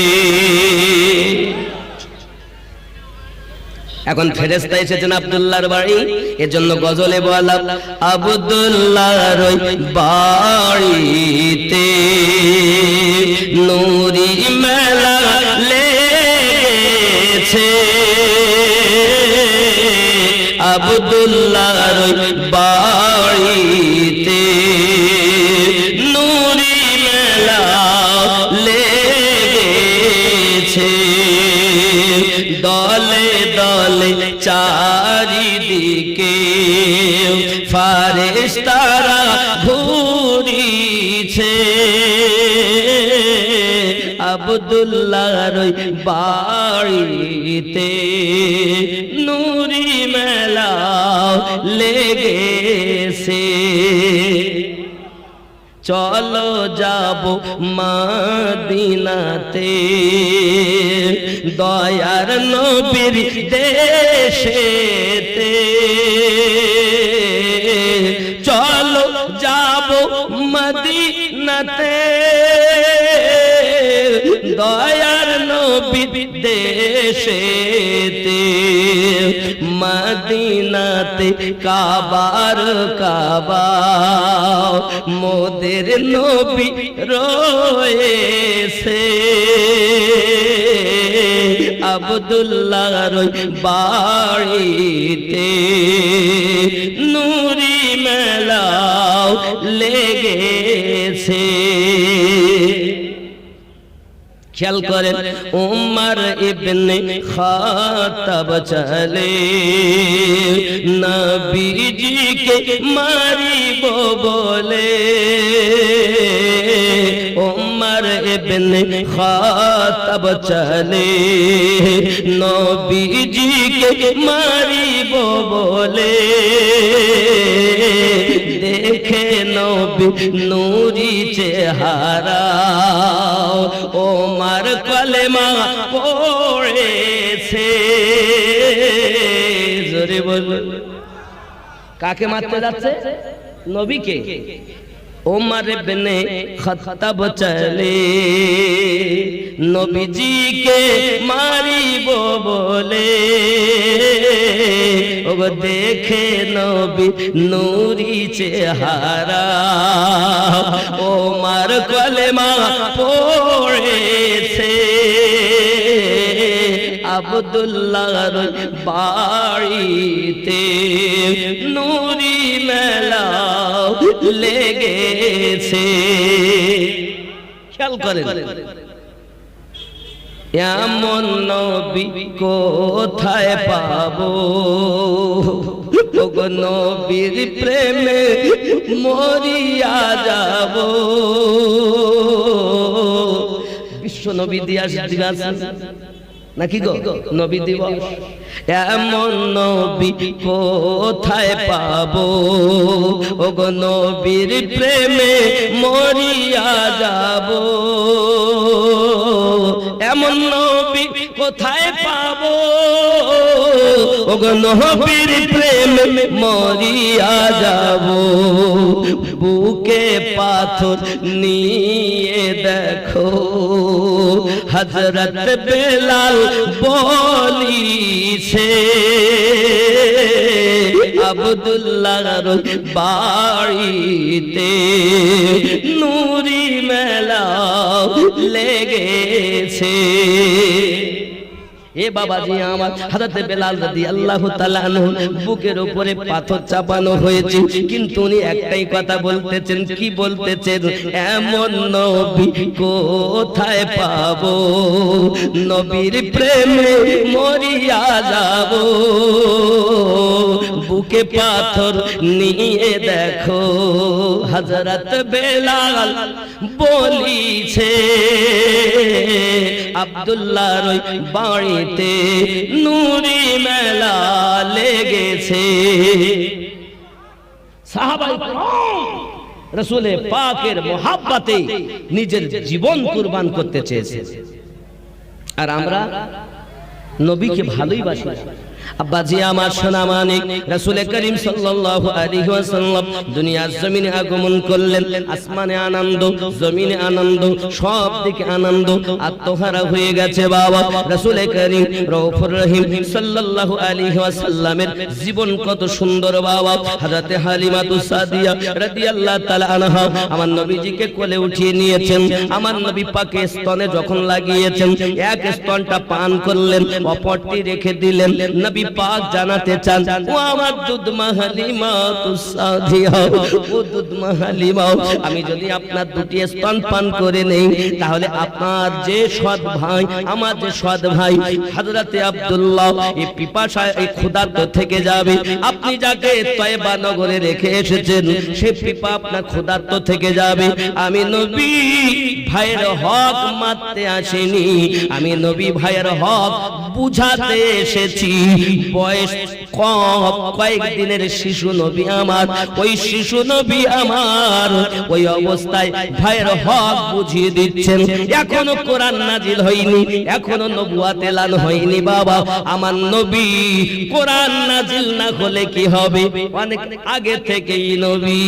এখন ফেরেশতা এসেছেন আব্দুল্লাহর বাড়ি, এজন্য গজলে বলা আব্দুল্লাহর বাড়িতে নূরি মেলা লেগেছে, আব্দুল্লাহর বাড়িতে নূরি মেলা লেগেছে, দলে দলে চারিদিকে ফারেশতারা ঘুরিছে, আব্দুল্লাহর বাড়িতে নূরি মেলা লেগেছে চলো যাব মদিনাতে দয়ার নবীর দেশেতে চলো যাব মদিনাতে দয়ার নবীর দেশেতে মদিনাতে কাবার কাবা মোদের নবী রয়েছে আব্দুল্লাহর বাড়িতে নূরি মেলা লেগেছে খেয়াল করেন উমর ইবনে খাত্তাব চলে নবীজিকে মারিব বলে উমর ইবনে খাত্তাব চলে নবীজিকে মারিব বলে দেখে নবী নূরি চেহারা ওমর কলেমা পড়েছে জোরে বল কাকে মারতে যাচ্ছে নবীকে ওমর ইবনে খাত্তাব চলে নবীজিকে মারিব বলে ও দেখে নবী নূরি চেহারা ওমর কলেমা পড়েছে আব্দুল্লাহর বাড়িতে নূরি মেলা লেগেছে খেয়াল করেন এমন নবী কোথায় পাবো ওগো নবীর প্রেমে মরিয়া যাব বিশ্ব নবী দিবস নাকি গো নবী দিবস এমন নবী কোথায় পাবো ওগো নবীর প্রেমে মরিয়া যাব এমন নবী কোথায় পাবো ওগো নবীর প্রেমে মরিয়া যাব বুকে পাথর নিয়ে দেখো হযরত বেলাল বলিছে আব্দুল্লাহর বাড়িতে নূরি মেলা লেগেছে এ বাবাজি আমার হযরত বেলাল রাদিয়াল্লাহু তাআলা আনহু বুকের উপরে পাথর চাপানো হয়েছে কিন্তু উনি একটাই কথা বলতেছেন কি বলতেছেন এমন নবী কোথায় পাবো নবীর প্রেমে মরিয়া যাব বুকে পাথর নিয়ে দেখো হযরত বেলাল বলিছে আব্দুল্লাহর বাড়িতে নূরি মেলা লেগেছে সাহাবায়ে কেরাম রাসূলে পাকের মোহাব্বতে নিজের জীবন কুরবান করতে চেয়েছে আর আমরা নবীকে ভালোই বাসি আব্বাজি আমার সোনা মানিক রাসূল করিম সাল্লাল্লাহু আলাইহি ওয়াসাল্লাম দুনিয়ার জমিনে আগমন করলেন আসমানে আনন্দ জমিনে আনন্দ সব দিকে আনন্দ আত্মহারা হয়ে গেছে বাবা রাসূল করিম রউফুর রহিম সাল্লাল্লাহু আলাইহি ওয়াসাল্লামের জীবন কত সুন্দর বাবা হযরত হালিমাতুস সাদিয়া রাদিয়াল্লাহু তাআলা আনহা আমার নবীজিকে কোলে উঠিয়ে নিয়েছেন আমার নবী পাকে স্তনে যখন লাগিয়েছেন এক স্তনটা পান করলেন অপরটি রেখে দিলেন নবী পাক জানাতে চান ও আমার দুধমা হালিমাতুস সাদিয়া ও দুধমা হালিমা আমি যদি আপনার দুটি স্তন পান করে নেই তাহলে আপনার যে সৎ ভাই আমার যে সৎ ভাই হযরতে আব্দুল্লাহ এই পিপাসায় এই ক্ষুধার্ত থেকে যাবে আপনি যাকে তয়বা নগরে রেখে এসেছেন সেই পিপা আপনার ক্ষুধার্ত থেকে যাবে আমি নবী ভাইয়ের হক মারতে আসিনি আমি নবী ভাইয়ের হক বুঝাতে এসেছি বয়স কয়েক দিনের শিশু নবী আমার, ওই শিশু নবী আমার ওই অবস্থায় ভাইয়ের হক বুঝিয়ে দিচ্ছেন। এখনো কোরআন নাজিল হয়নি, এখনো নবুয়ত এলান হয়নি। বাবা আমার নবী কোরআন নাজিল না হলে কি হবে, অনেক আগে থেকেই নবী,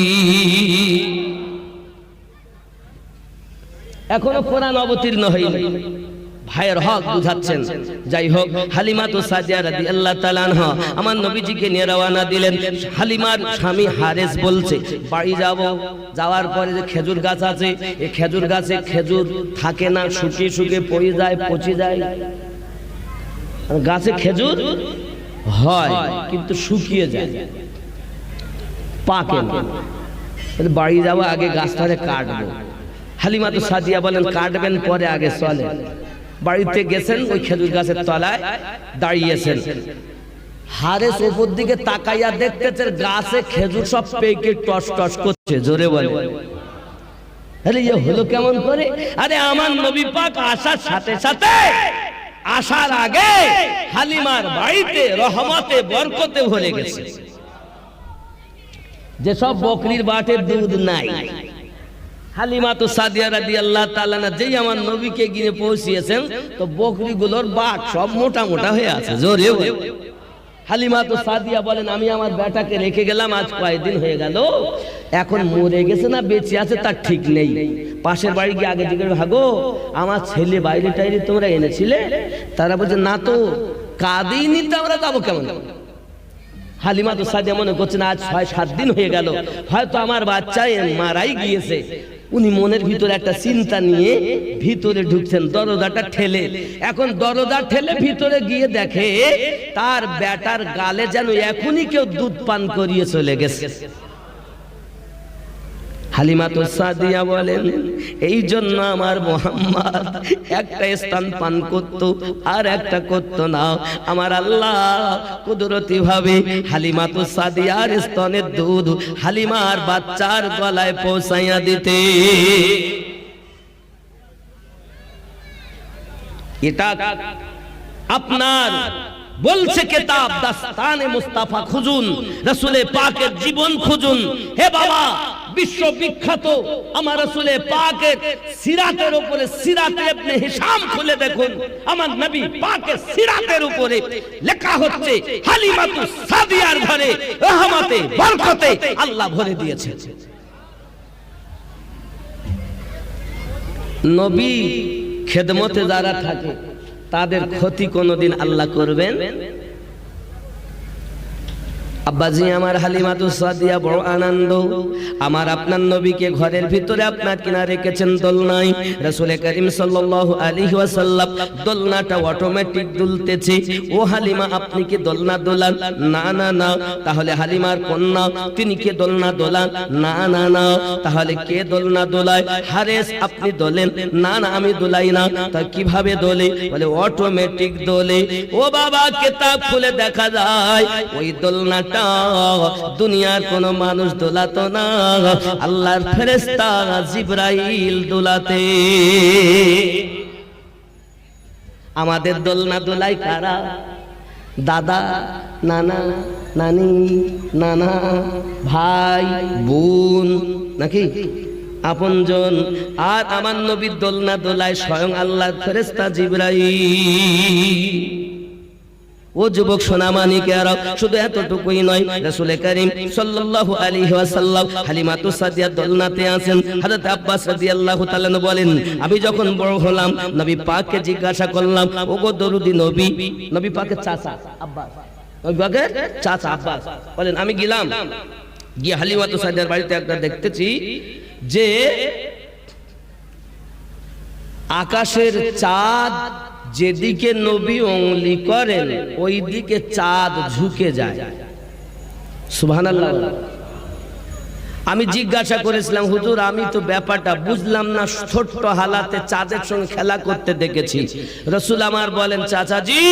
এখনো কোরআন অবতীর্ণ হয়নি। ভাইয়ের হক বুঝাচ্ছেন। যাই হোক, হালিমা তো সাদিয়া রাদিয়াল্লাহু তাআলা আনহা আমার নবীজিকে নিয়ে রওনা দিলেন। হালিমার স্বামী হারেস বলছে বাড়ি যাব, যাওয়ার পরে যে খেজুর গাছ আছে, এই খেজুর গাছে খেজুর থাকে না, শুকিয়ে শুকিয়ে পড়ে যায়, পচে যায়। গাছে খেজুর হয় কিন্তু শুকিয়ে যায়, পাকে না। বাড়ি যাব, আগে গাছটারে কাটবো। হালিমা তো সাদিয়া বলেন কাটবেন পরে, আগে চলে। বাড়িতে গেছেন, ওই খেজুর গাছের তলায় দাঁড়িয়েছেন। হারেস উপর দিকে তাকাইয়া দেখতেছেন গাছে খেজুর সব পেকে টস টস করছে। জোরে বলে, আরে ইয়ে হলো কেমন করে? আরে আমার নবী পাক আসার সাথে সাথে, আসার আগে হালিমার বাড়িতে রহমতে বরকতে ভরে গেছে। যেসব বকরির বাটের দুধ নাই, হালিমা তো সাদিয়া রাদিয়াল্লাহু তাআলা না যেই আমার নবীকে গিয়ে পৌঁছিয়েছেন, তো বকরিগুলোর বাট সব মোটা মোটা হয়ে আছে। জোরে হালিমা তো সাদিয়া বলেন আমি আমার বেটাকে রেখে গেলাম, আজ কয়েকদিন হয়ে গেল, এখন মরে গেছে না বেঁচে আছে তার ঠিক নেই। পাশের বাড়ি গিয়ে আগে জিজ্ঞেস, ভাগো আমার ছেলে বাইরে টাইরে তোমরা এনেছিলে? তারা বলছে না তো, কাঁদেই নিতে আমরা যাবো কেমন? হালিমা তো সাদিয়া মনে করছেন আজ 6-7 দিন হয়ে গেল, হয়তো আমার বাচ্চা মারাই গিয়েছে। উনি মনের ভিতরে একটা চিন্তা নিয়ে ভিতরে ঢুকছেন, দরজাটা ঠেলে। এখন দরজা ঠেলে ভিতরে গিয়ে দেখে তার বেটার গালে যেন এখনই কেউ দুধ পান করিয়ে চলে গেছে। হালিমা তো সাদিয়া বলেন এই জন্য আমার মোহাম্মদ একটা স্থান পান করত আর একটা করত না। আমার আল্লাহ কুদরতি ভাবে হালিমা তো সাদিয়ার স্তনের দুধ হালিমার বাচ্চার গলায় পৌঁছাইয়া দিতে। এটা আপনার বলছে কিতাব দাস্তানে মুস্তাফা খুঁজুন, রাসূলে পাকের জীবন খুঁজুন। হে বাবা, বিশ্ববিখ্যাত আমার রাসূলে পাকের সিরাতের উপরে সিরাতে ইবনে হিশাম খুলে দেখুন, আমার নবী পাকের সিরাতের উপরে লেখা হচ্ছে হালিমাতু সাদিয়ার ঘরে রহমতে বরকতে আল্লাহ ভরে দিয়েছে। নবী খেদমতে যারা থাকে তাদের ক্ষতি কোনদিন আল্লাহ করবেন? আব্বাজি আমার হালিমাতু সাদিয়া বড় আনন্দ, আমার আপনার নবীকে ঘরের ভিতরে আপনার কিনা রেখেছেন দোলনায়। রাসূল করিম সাল্লাল্লাহু আলাইহি ওয়াসাল্লাম দোলনাটা অটোমেটিক দুলতেছে। ও হালিমা আপনি কি দোলনা দোলান? না না না। তাহলে হালিমার কন্যা তিনি কি দোলনা দোলান? না না না। তাহলে কে দোলনা দোলায়? হারেস আপনি দোলেন? না না আমি দোলাই না। তা কিভাবে দোলে? বলে অটোমেটিক দোলে। ও বাবা কিতাব খুলে দেখা যায় ওই দোলনাটা দুনিয়ার কোন মানুষ দোলাতো না, আল্লাহর ফেরেশতা জিবরাইল দোলাতে। আমাদের দোলনা দোলাই কারা? দাদা, নানা, নানি, নানা, ভাই, বোন, নাকি আপনজন। আর আমার নবীর দোলনা দোলায় স্বয়ং আল্লাহর ফেরেশতা জিবরাইল। ও যুবক সোনামানিকেরা, শুধু এতটুকুই নয়, রাসূল করিম সাল্লাল্লাহু আলাইহি ওয়াসাল্লাম হালিমাতু সাদিয়া দোলনাতে আছেন। হযরত আব্বাস রাদিয়াল্লাহু তাআলা বলেন আমি যখন বড় হলাম নবী পাককে জিজ্ঞাসা করলাম, ওগো দরুদি নবী, নবী পাকের চাচা আব্বাস, নবী পাকের চাচা আব্বাস বলেন আমি গেলাম, গিয়ে হালিমাতু সাদিয়ার বাড়িতে একটা দেখতেছি যে আকাশের চাঁদ যেদিকে নবী অঙ্গলি করেন ওই দিকে চাঁদ ঝুঁকে যায়। সুবহানাল্লাহ। আমি জিজ্ঞাসা করেছিলাম হুজুর আমি তো ব্যাপারটা বুঝলাম না, ছোট্ট হালাতে চাঁদের সঙ্গে খেলা করতে দেখেছি। রাসূল আমার বলেন চাচাজি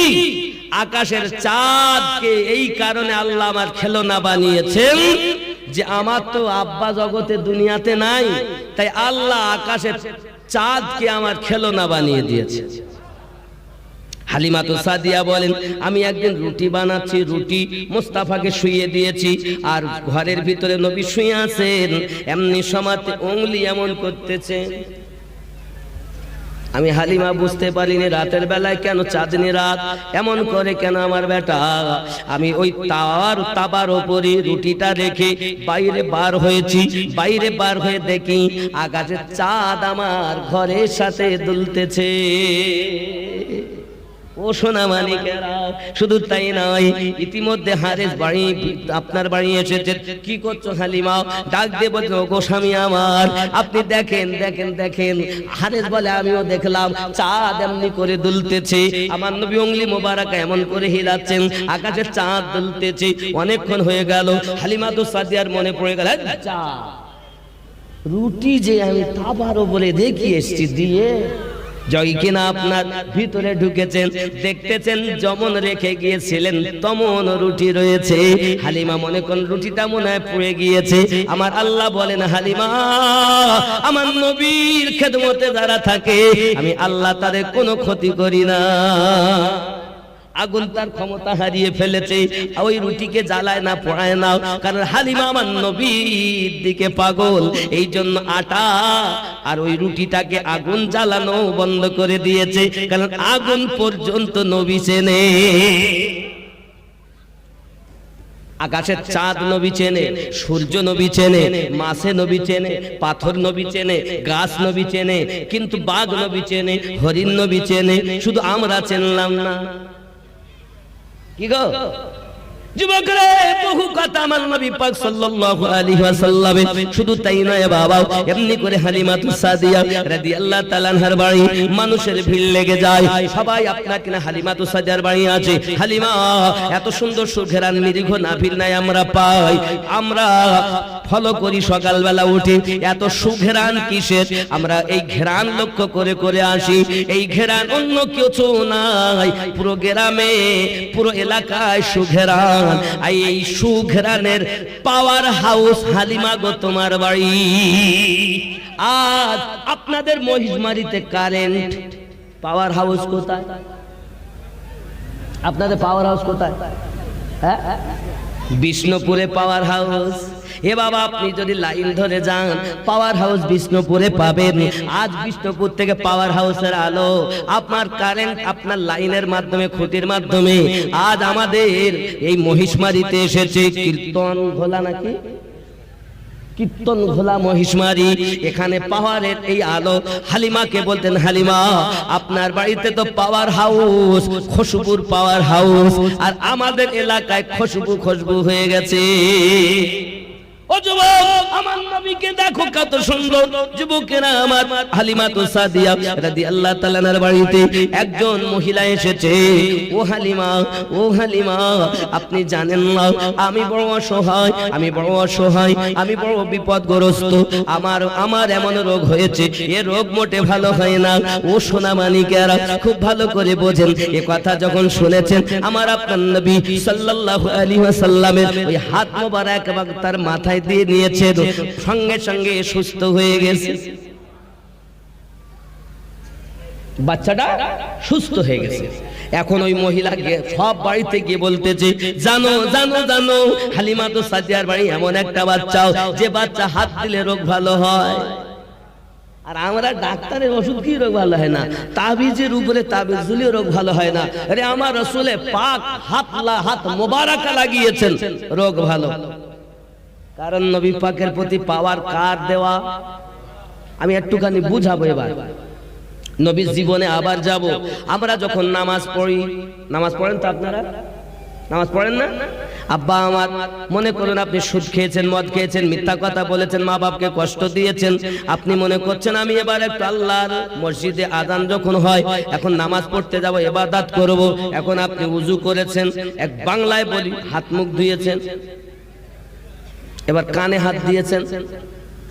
আকাশের চাঁদকে এই কারণে আল্লাহ আমার খেলনা বানিয়েছেন যে আমার তো আব্বা জগতে দুনিয়াতে নাই, তাই আল্লাহ আকাশের চাঁদকে আমার খেলনা বানিয়ে দিয়েছে। হালিমাতু সাদিয়া বলেন, আমি একদিন রুটি বানাচ্ছি, রুটি মুস্তাফাকে শুইয়ে দিয়েছি, আর ঘরের ভিতরে নবী শুয়ে আছেন, এমনি সময়তে উংলি এমন করতেছে। আমি হালিমা বুঝতে পারিনি রাতের বেলায় কেন, চাঁদনি রাত এমন করে কেন আমার বেটা। আমি ওই তাবার ওপরে রুটিটা রেখে বাইরে বার হয়েছি, বাইরে বার হয়ে দেখি আকাশে চাঁদ আমার ঘরের সাথে দুলতেছে। ও সোনা মানিকেরা, শুধু তাই নয়, ইতিমধ্যে হারেস বাড়ি, আপনার বাড়ি এসেছে। কি করছো হালিমা? ডাক দিয়ে বলছে, ওগো স্বামী আমার, আপনি দেখেন দেখেন দেখেন। হারেস বলে, আমিও দেখলাম চাঁদ এমনি করে দুলতেছে, আমার নবী উংলি মোবারকা এমন করে হিলাচ্ছেন, আকাশে চাঁদ দুলতেছে। অনেকক্ষণ হয়ে গেল, হালিমাতু সাদিয়ার মনে পড়ে গেল, রুটি যে আমি তাবারও বলে দেখি এসছি দিয়ে, জয় কিনা আপনার ভিতরে ঢুকেছেন, দেখতেছেন যেমন রেখে গিয়েছিলেন তেমন রুটি রয়েছে। হালিমা মনে করেন রুটিটা মনে হয় পুড়ে গিয়েছে। আমার আল্লাহ বলেন, হালিমা, আমার নবীর খেদমতে যারা থাকে আমি আল্লাহ তাদের কোনো ক্ষতি করি না। আগুন তার ক্ষমতা হারিয়ে ফেলেছে, ওই রুটিকে জ্বালায় না, পোড়ায় না, কারণ হালিমা আমার নবীর দিকে পাগল। এই জন্য আটা আর ওই রুটিটাকে আগুন জ্বালানো বন্ধ করে দিয়েছে, কারণ আগুন পর্যন্ত নবী চেনে। আকাশের চাঁদ নবী চেনে, সূর্য নবী চেনে, মাছে নবী চেনে, পাথর নবী চেনে, গাছ নবী চেনে, কিন্তু বাঘ নবী চেনে, হরিণ নবী চেনে, শুধু আমরা চিনলাম না। কি গো যুবকরা, বহু কথা আমার নবী পাক সাল্লাল্লাহু আলাইহি ওয়াসাল্লাম। শুধু তাই নয় বাবা, এমনি করে হালিমাতু সাদিয়া রাদিয়াল্লাহু তাআলা আনহার বাড়ি মানুষের ভিড় লেগে যায়। সবাই আপনার কিনা হালিমাতু সাদিয়ার বাড়ি আছে। হালিমা এত সুন্দর সুঘেরান নিরীহ নাভির নাই আমরা পাই, আমরা ফলো করি সকালবেলা উঠে, এত সুঘেরান কিসের? আমরা এই ঘেরান লক্ষ্য করে করে আসি। এই ঘেরান অন্য কিছু নাই, পুরো গ্রামে পুরো এলাকায় সুঘেরান। এই সুঘেরানের পাওয়ার হাউস হালিমা গো তোমার বাড়ি। আজ আপনাদের মহিষমারিতে কারেন্ট পাওয়ার হাউস কোথায়? আপনাদের পাওয়ার হাউস কোথায়? হ্যাঁ, বিষ্ণুপুরে পাওয়ার হাউস। এ বাবা, আপনি যদি লাইন ধরে যান পাওয়ার হাউস বিষ্ণুপুরে পাবেন। আজ বিষ্ণুপুর থেকে পাওয়ার হাউসের আলো, আপনার কারেন্ট আপনার লাইনের মাধ্যমে, খুঁটির মাধ্যমে আজ আমাদের এই মহিষমারিতে এসেছে। কীর্তন ঘোলা নাকি কীর্তন ঘোলা মহিষমারি, এখানে পাওয়ারের এই আলো। হালিমাকে বলতেন, হালিমা আপনার বাড়িতে তো পাওয়ার হাউস, খুশবুর পাওয়ার হাউস, আর আমাদের এলাকায় খুশবু হয়ে গেছে। ও যুবক, আমার নবীকে দেখো কত সুন্দর। যুবকেরা আমার, হালিমাতু সাদিয়া রাদিয়াল্লাহু তাআলা আনহার বাড়িতে একজন মহিলা এসেছে। ও হালিমা, ও হালিমা, আপনি জানেন না আমি বড় অসহায়, আমি বড় অসহায়, আমি বড় বিপদগ্রস্ত। আমার এমন রোগ হয়েছে, এ রোগ মোটে ভালো হয় না। ও সোনা মানিকেরা, খুব ভালো করে বোঝেন। এ কথা যখন শুনেছেন, আমার আপনার নবী সাল্লাল্লাহু আলাইহি ওয়াসাল্লামের ওই হাত মোবারক এবং তার মাথায় দিয়ে নিয়েছে, সঙ্গে সঙ্গে সুস্থ হয়ে গেছে। বাচ্চাটা সুস্থ হয়ে গেছে। এখন ওই মহিলাকে সব বাড়িতে গিয়ে বলতেছে, জানো জানো জানো, হালিমাতু সাদিয়ার বাড়ি এমন একটা বাচ্চা, যে বাচ্চা হাত দিলে রোগ ভালো হয়। আর আমরা ডাক্তারের ওষুধ কি রোগ ভালো হয় না, তাবিজের উপরে তাবিজ ঝুলিয়ে রোগ ভালো হয় না। আরে আমার রাসূলে পাক হাত মোবারকা লাগিয়েছেন, রোগ ভালো। কারণ নবী পাকের প্রতি পাওয়ার কার দেওয়া, আমি একটুখানি বুঝাবো এবার। নবীর জীবনে আবার যাব। আমরা যখন নামাজ পড়ি, নামাজ পড়েন তো আপনারা? নামাজ পড়েন না? আব্বা আমার, মনে করুন আপনি সুদ খেয়েছেন, মদ খেয়েছেন, মিথ্যা কথা বলেছেন, মা বাপকে কষ্ট দিয়েছেন। আপনি মনে করছেন আমি এবার একটু আল্লাহর মসজিদে আযান যখন হয়, এখন নামাজ পড়তে যাব, ইবাদত করব। এখন আপনি ওযু করেছেন, এক বাংলায় বলি হাত মুখ ধুয়েছেন, এবার কানে হাত দিয়েছেন,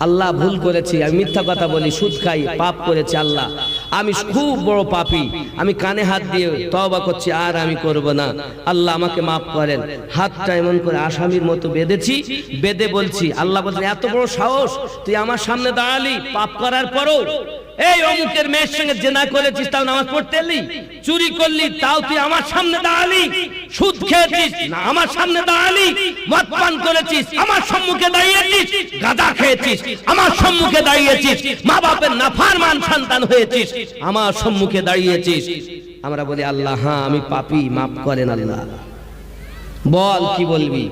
আল্লাহ ভুল করেছি, আমি মিথ্যা কথা বলি, সুদ খাই, পাপ করেছি, আল্লাহ আমি খুব বড় পাপী, আমি কানে হাত দিয়ে তওবা করছি, আর আমি করব না, আল্লাহ আমাকে মাফ করেন। হাতটা এমন করে আসামির মতো বেঁধেছি, বেঁধে বলছি, আল্লাহ বলছেন এত বড় সাহস, তুই আমার সামনে দাঁড়ালি পাপ করার পরও, এই অমুকের মেয়ের সঙ্গে জেনা করেছিস তাও নামাজ পড়তে এলি, চুরি করলি তাও তুই আমার সামনে দাঁড়ালি, সুদ খেয়েছিস না আমার সামনে দাঁড়ালি, মদ পান করেছিস আমার সম্মুখে দাঁড়িয়েছিস, গাঁজা খেয়েছিস আমার সম্মুখে দাঁড়িয়েছিস, মা বাপের নাফরমান সন্তান হয়েছিস আমার সম্মুখে দাঁড়িয়েছিস। আমরা বলি আল্লাহ হ্যাঁ আমি পাপী, মাফ করেন আল্লাহ। বল কি বলবি?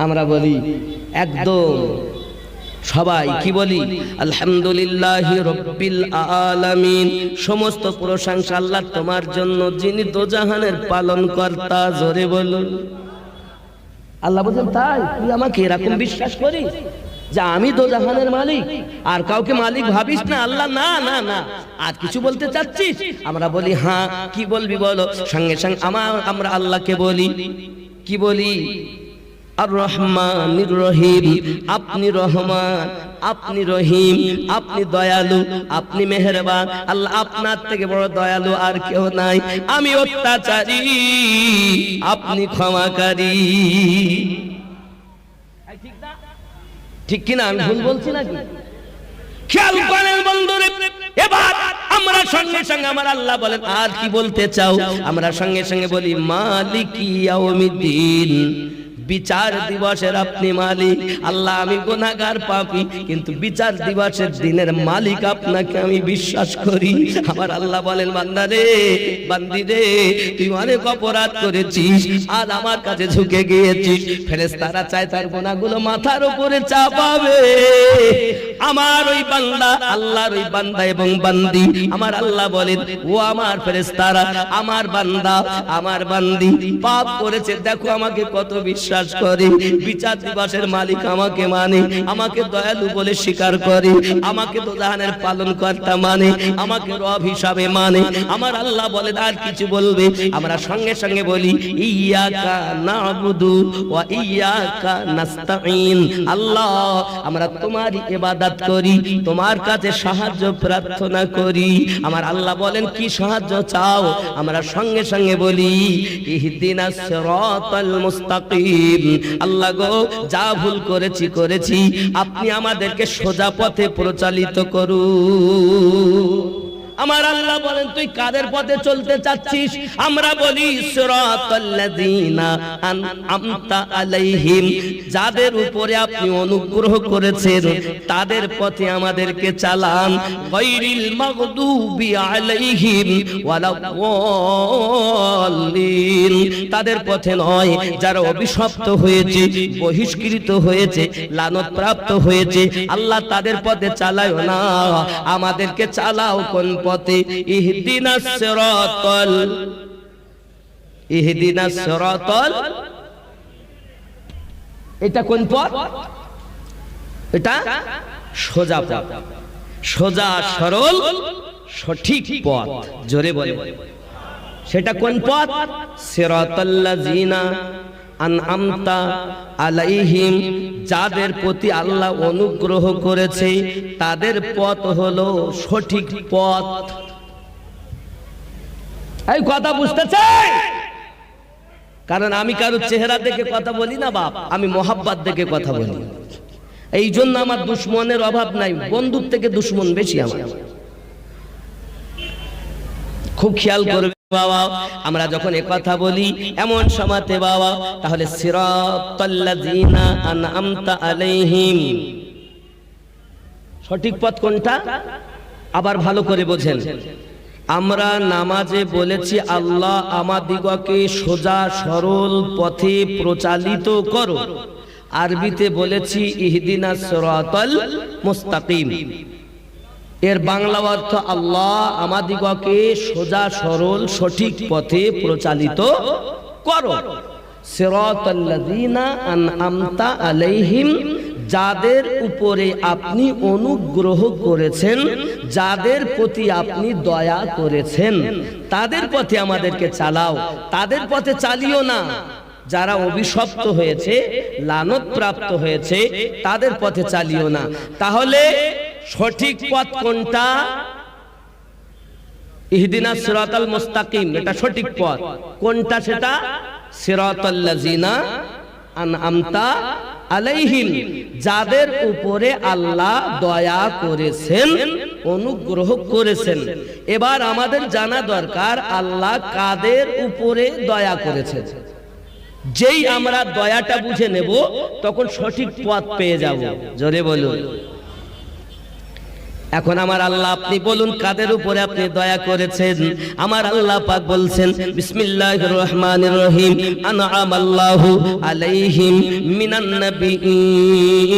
আমরা বলি একদম সবাই কি বলি? আলহামদুলিল্লাহি রাব্বিল আলামিন, সমস্ত প্রশংসা আল্লাহ তোমার জন্য যিনি দোজাহানের পালন কর্তা। জোরে বলুন। আল্লাহ বলেন তাই তুই আমাকে এরকম বিশ্বাস করিস যে আমি দোজাহানের মালিক, আর কাউকে মালিক ভাবিস না? আল্লাহ না না না। আর কিছু বলতে চাচ্ছিস? আমরা বলি হ্যাঁ। কি বলবি বলো? সঙ্গে সঙ্গে আমরা আল্লাহকে বলি কি বলি? আর রহমানির রহিম, আপনি রহমান, আপনি রহিম, আপনি দয়ালু, আপনি মেহেরবান। আল্লাহ আপনার থেকে বড় দয়ালু আর কেউ নাই। আমি অত্যাচারী, আপনি ক্ষমাকারী। ঠিক কিনা? আমি ভুল বলছি নাকি? খেয়াল করেন বন্ধুরে। এবার আমরা সঙ্গে সঙ্গে আমার আল্লাহ বলেন আর কি বলতে চাও? আমরা সঙ্গে সঙ্গে বলি মালিকি ইয়াউমিদ্দিন, বিচার দিবসের আপনি মালিক। আল্লাহ আমি গুনাহগার পাপী, কিন্তু বিচার দিবসের দিনের মালিক আপনাকে আমি বিশ্বাস করি। আমার আল্লাহ বলেন বান্দা রে, বান্দি রে, তুই অনেক অপরাধ করেছিস আর আমার কাছে ঝুঁকে গিয়েছিস। ফেরেশতারা চায় তার গুনাহগুলো মাথার উপরে চাপাবে। আমার ওই বান্দা, আল্লাহর ওই বান্দা এবং বান্দি, আমার আল্লাহ বলেন ও আমার ফেরেশতারা, আমার বান্দা, আমার বান্দি পাপ করেছে, দেখো আমাকে কত বিশ্বাস করে। বিচার দিবসের মালিক আমাকে মানে, আমাকে দয়ালু বলে স্বীকার করে, আমাকে দোজাহানের পালন কর্তা মানে, আমাকে রব হিসাবে মানে। আমার আল্লাহ বলে আর কিছু বলবে? আমরা সঙ্গে সঙ্গে বলি ইয়াকা নাবুদু ওয়া ইয়াকা নাস্তাঈন। আল্লাহ আমরা তোমারই ইবাদত করি, তোমার কাছে সাহায্য প্রার্থনা করি। আমার আল্লাহ বলেন কি সাহায্য চাও? আমরা সঙ্গে সঙ্গে বলি ইহদিনাস সিরাতাল মুস্তাকিম। আল্লাহ গো যা ভুল করেছি আপনি আমাদেরকে সোজা পথে পরিচালিত করুন। আমার আল্লাহ বলেন তুই কাদের পথে চলতে চাচ্ছিস? আমরা বলি সিরাতাল্লাযীনা আনআমতা আলাইহিম, যাদের উপরে আপনি অনুগ্রহ করেছেন তাদের পথে আমাদেরকে চালান। গায়রিল মাগদুবি আলাইহিম ওয়ালাদ-দাল্লিন, তাদের পথে নয় যারা অভিশপ্ত হয়েছে, বহিষ্কৃত হয়েছে, লানতপ্রাপ্ত হয়েছে। আল্লাহ তাদের পথে চালায় না, আমাদেরকে চালাও কোন পথে? ইহদিনাস সিরাতাল, ইহদিনাস সিরাতাল, এটা কোন পথ? এটা সোজা পথ, সোজা সরল সঠিক পথ। জোরে বলে সেটা কোন পথ? সিরাতাল্লাযীনা আনআমতা আলাইহিম, যাদের প্রতি আল্লাহ অনুগ্রহ করেছে তাদের পথ হলো সঠিক পথ। এই কথা বুঝতেছে? কারণ আমি কারো চেহারা দেখে কথা বলি না বাপ, আমি মোহাব্বত দেখে কথা বলি। এই জন্য আমার দুশ্মনের অভাব নাই, বন্ধুর থেকে দুশ্মন বেশি আমার। খুব খেয়াল করবে বাবা, আমরা যখন এ কথা বলি এমন সময়তে বাবা, তাহলে সিরাতাল্লাযীনা আনআমতা আলাইহিম, সঠিক পথ কোনটা? আবার ভালো করে বোঝেন। আমরা নামাজে বলেছি আল্লাহ আমাদিগকে সোজা সরল পথে প্রচালিত করো, আরবিতে বলেছি ইহদিনাস সিরাতাল মুস্তাকিম। এর বাংলা অর্থ আল্লাহ আমাদিগকে সোজা সরল সঠিক পথে প্রচালিত করো। সিরাতাল্লাযীনা আনআমতা আলাইহিম, যাদের উপরে আপনি অনুগ্রহ করেছেন, যাদের প্রতি আপনি দয়া করেছেন তাদের পথে আমাদেরকে চালাও, তাদের পথে চালিও না। যারা অভিশপ্ত হয়েছে, লানত প্রাপ্ত হয়েছে তাদের পথে চালিও না। তাহলে সঠিক পথ কোনটা? ইহদিনাস সিরাতাল মুস্তাকিম, এটা সঠিক পথ। কোনটা সেটা? সিরাতাল্লাযীনা আনআমতা আলাইহিম, যাদের উপরে আল্লাহ দয়া করেছেন অনুগ্রহ করেছেন। এবার আমাদের জানা দরকার আল্লাহ কাদের উপরে দয়া করেছেন। যেই আমরা দয়াটা বুঝে নেব তখন সঠিক পথ পেয়ে যাব। জোরে বলুন। এখন আমার আল্লাহ, আপনি বলুন কাদের উপরে আপনি দয়া করেছেন। আমার আল্লাহ পাক বলছেন বিসমিল্লাহির রহমানির রহিম, আনআমাল্লাহু আলাইহিম মিনান নাবিয়িন।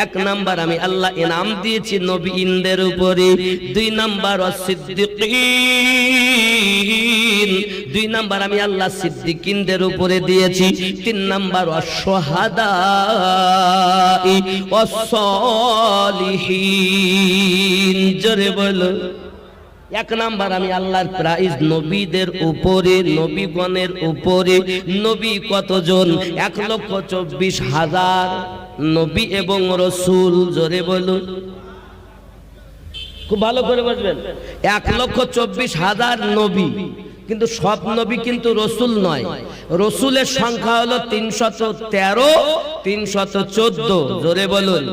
এক নাম্বার আমি আল্লাহ ইনাম দিয়েছি নবীদের উপরে। দুই নাম্বার সিদ্দিকিন, দুই নাম্বার আমি আল্লাহ সিদ্দিকিনদের উপরে দিয়েছি। তিন নাম্বার অসহাদা ওয়াসসালিহিন। জোরে বলো। এক নাম্বার আমি আল্লাহর প্রাইজ নবীদের উপরে, নবীগণের উপরে। নবী কতজন? 1,24,000 নবী এবং রসুল। জোরে বলুন, খুব ভালো করে বুঝবেন। 1,24,000 নবী, কিন্তু সব নবী কিন্তু রসুল নয়। রসুলের সংখ্যা হলো 313, 314। জোরে বলুন।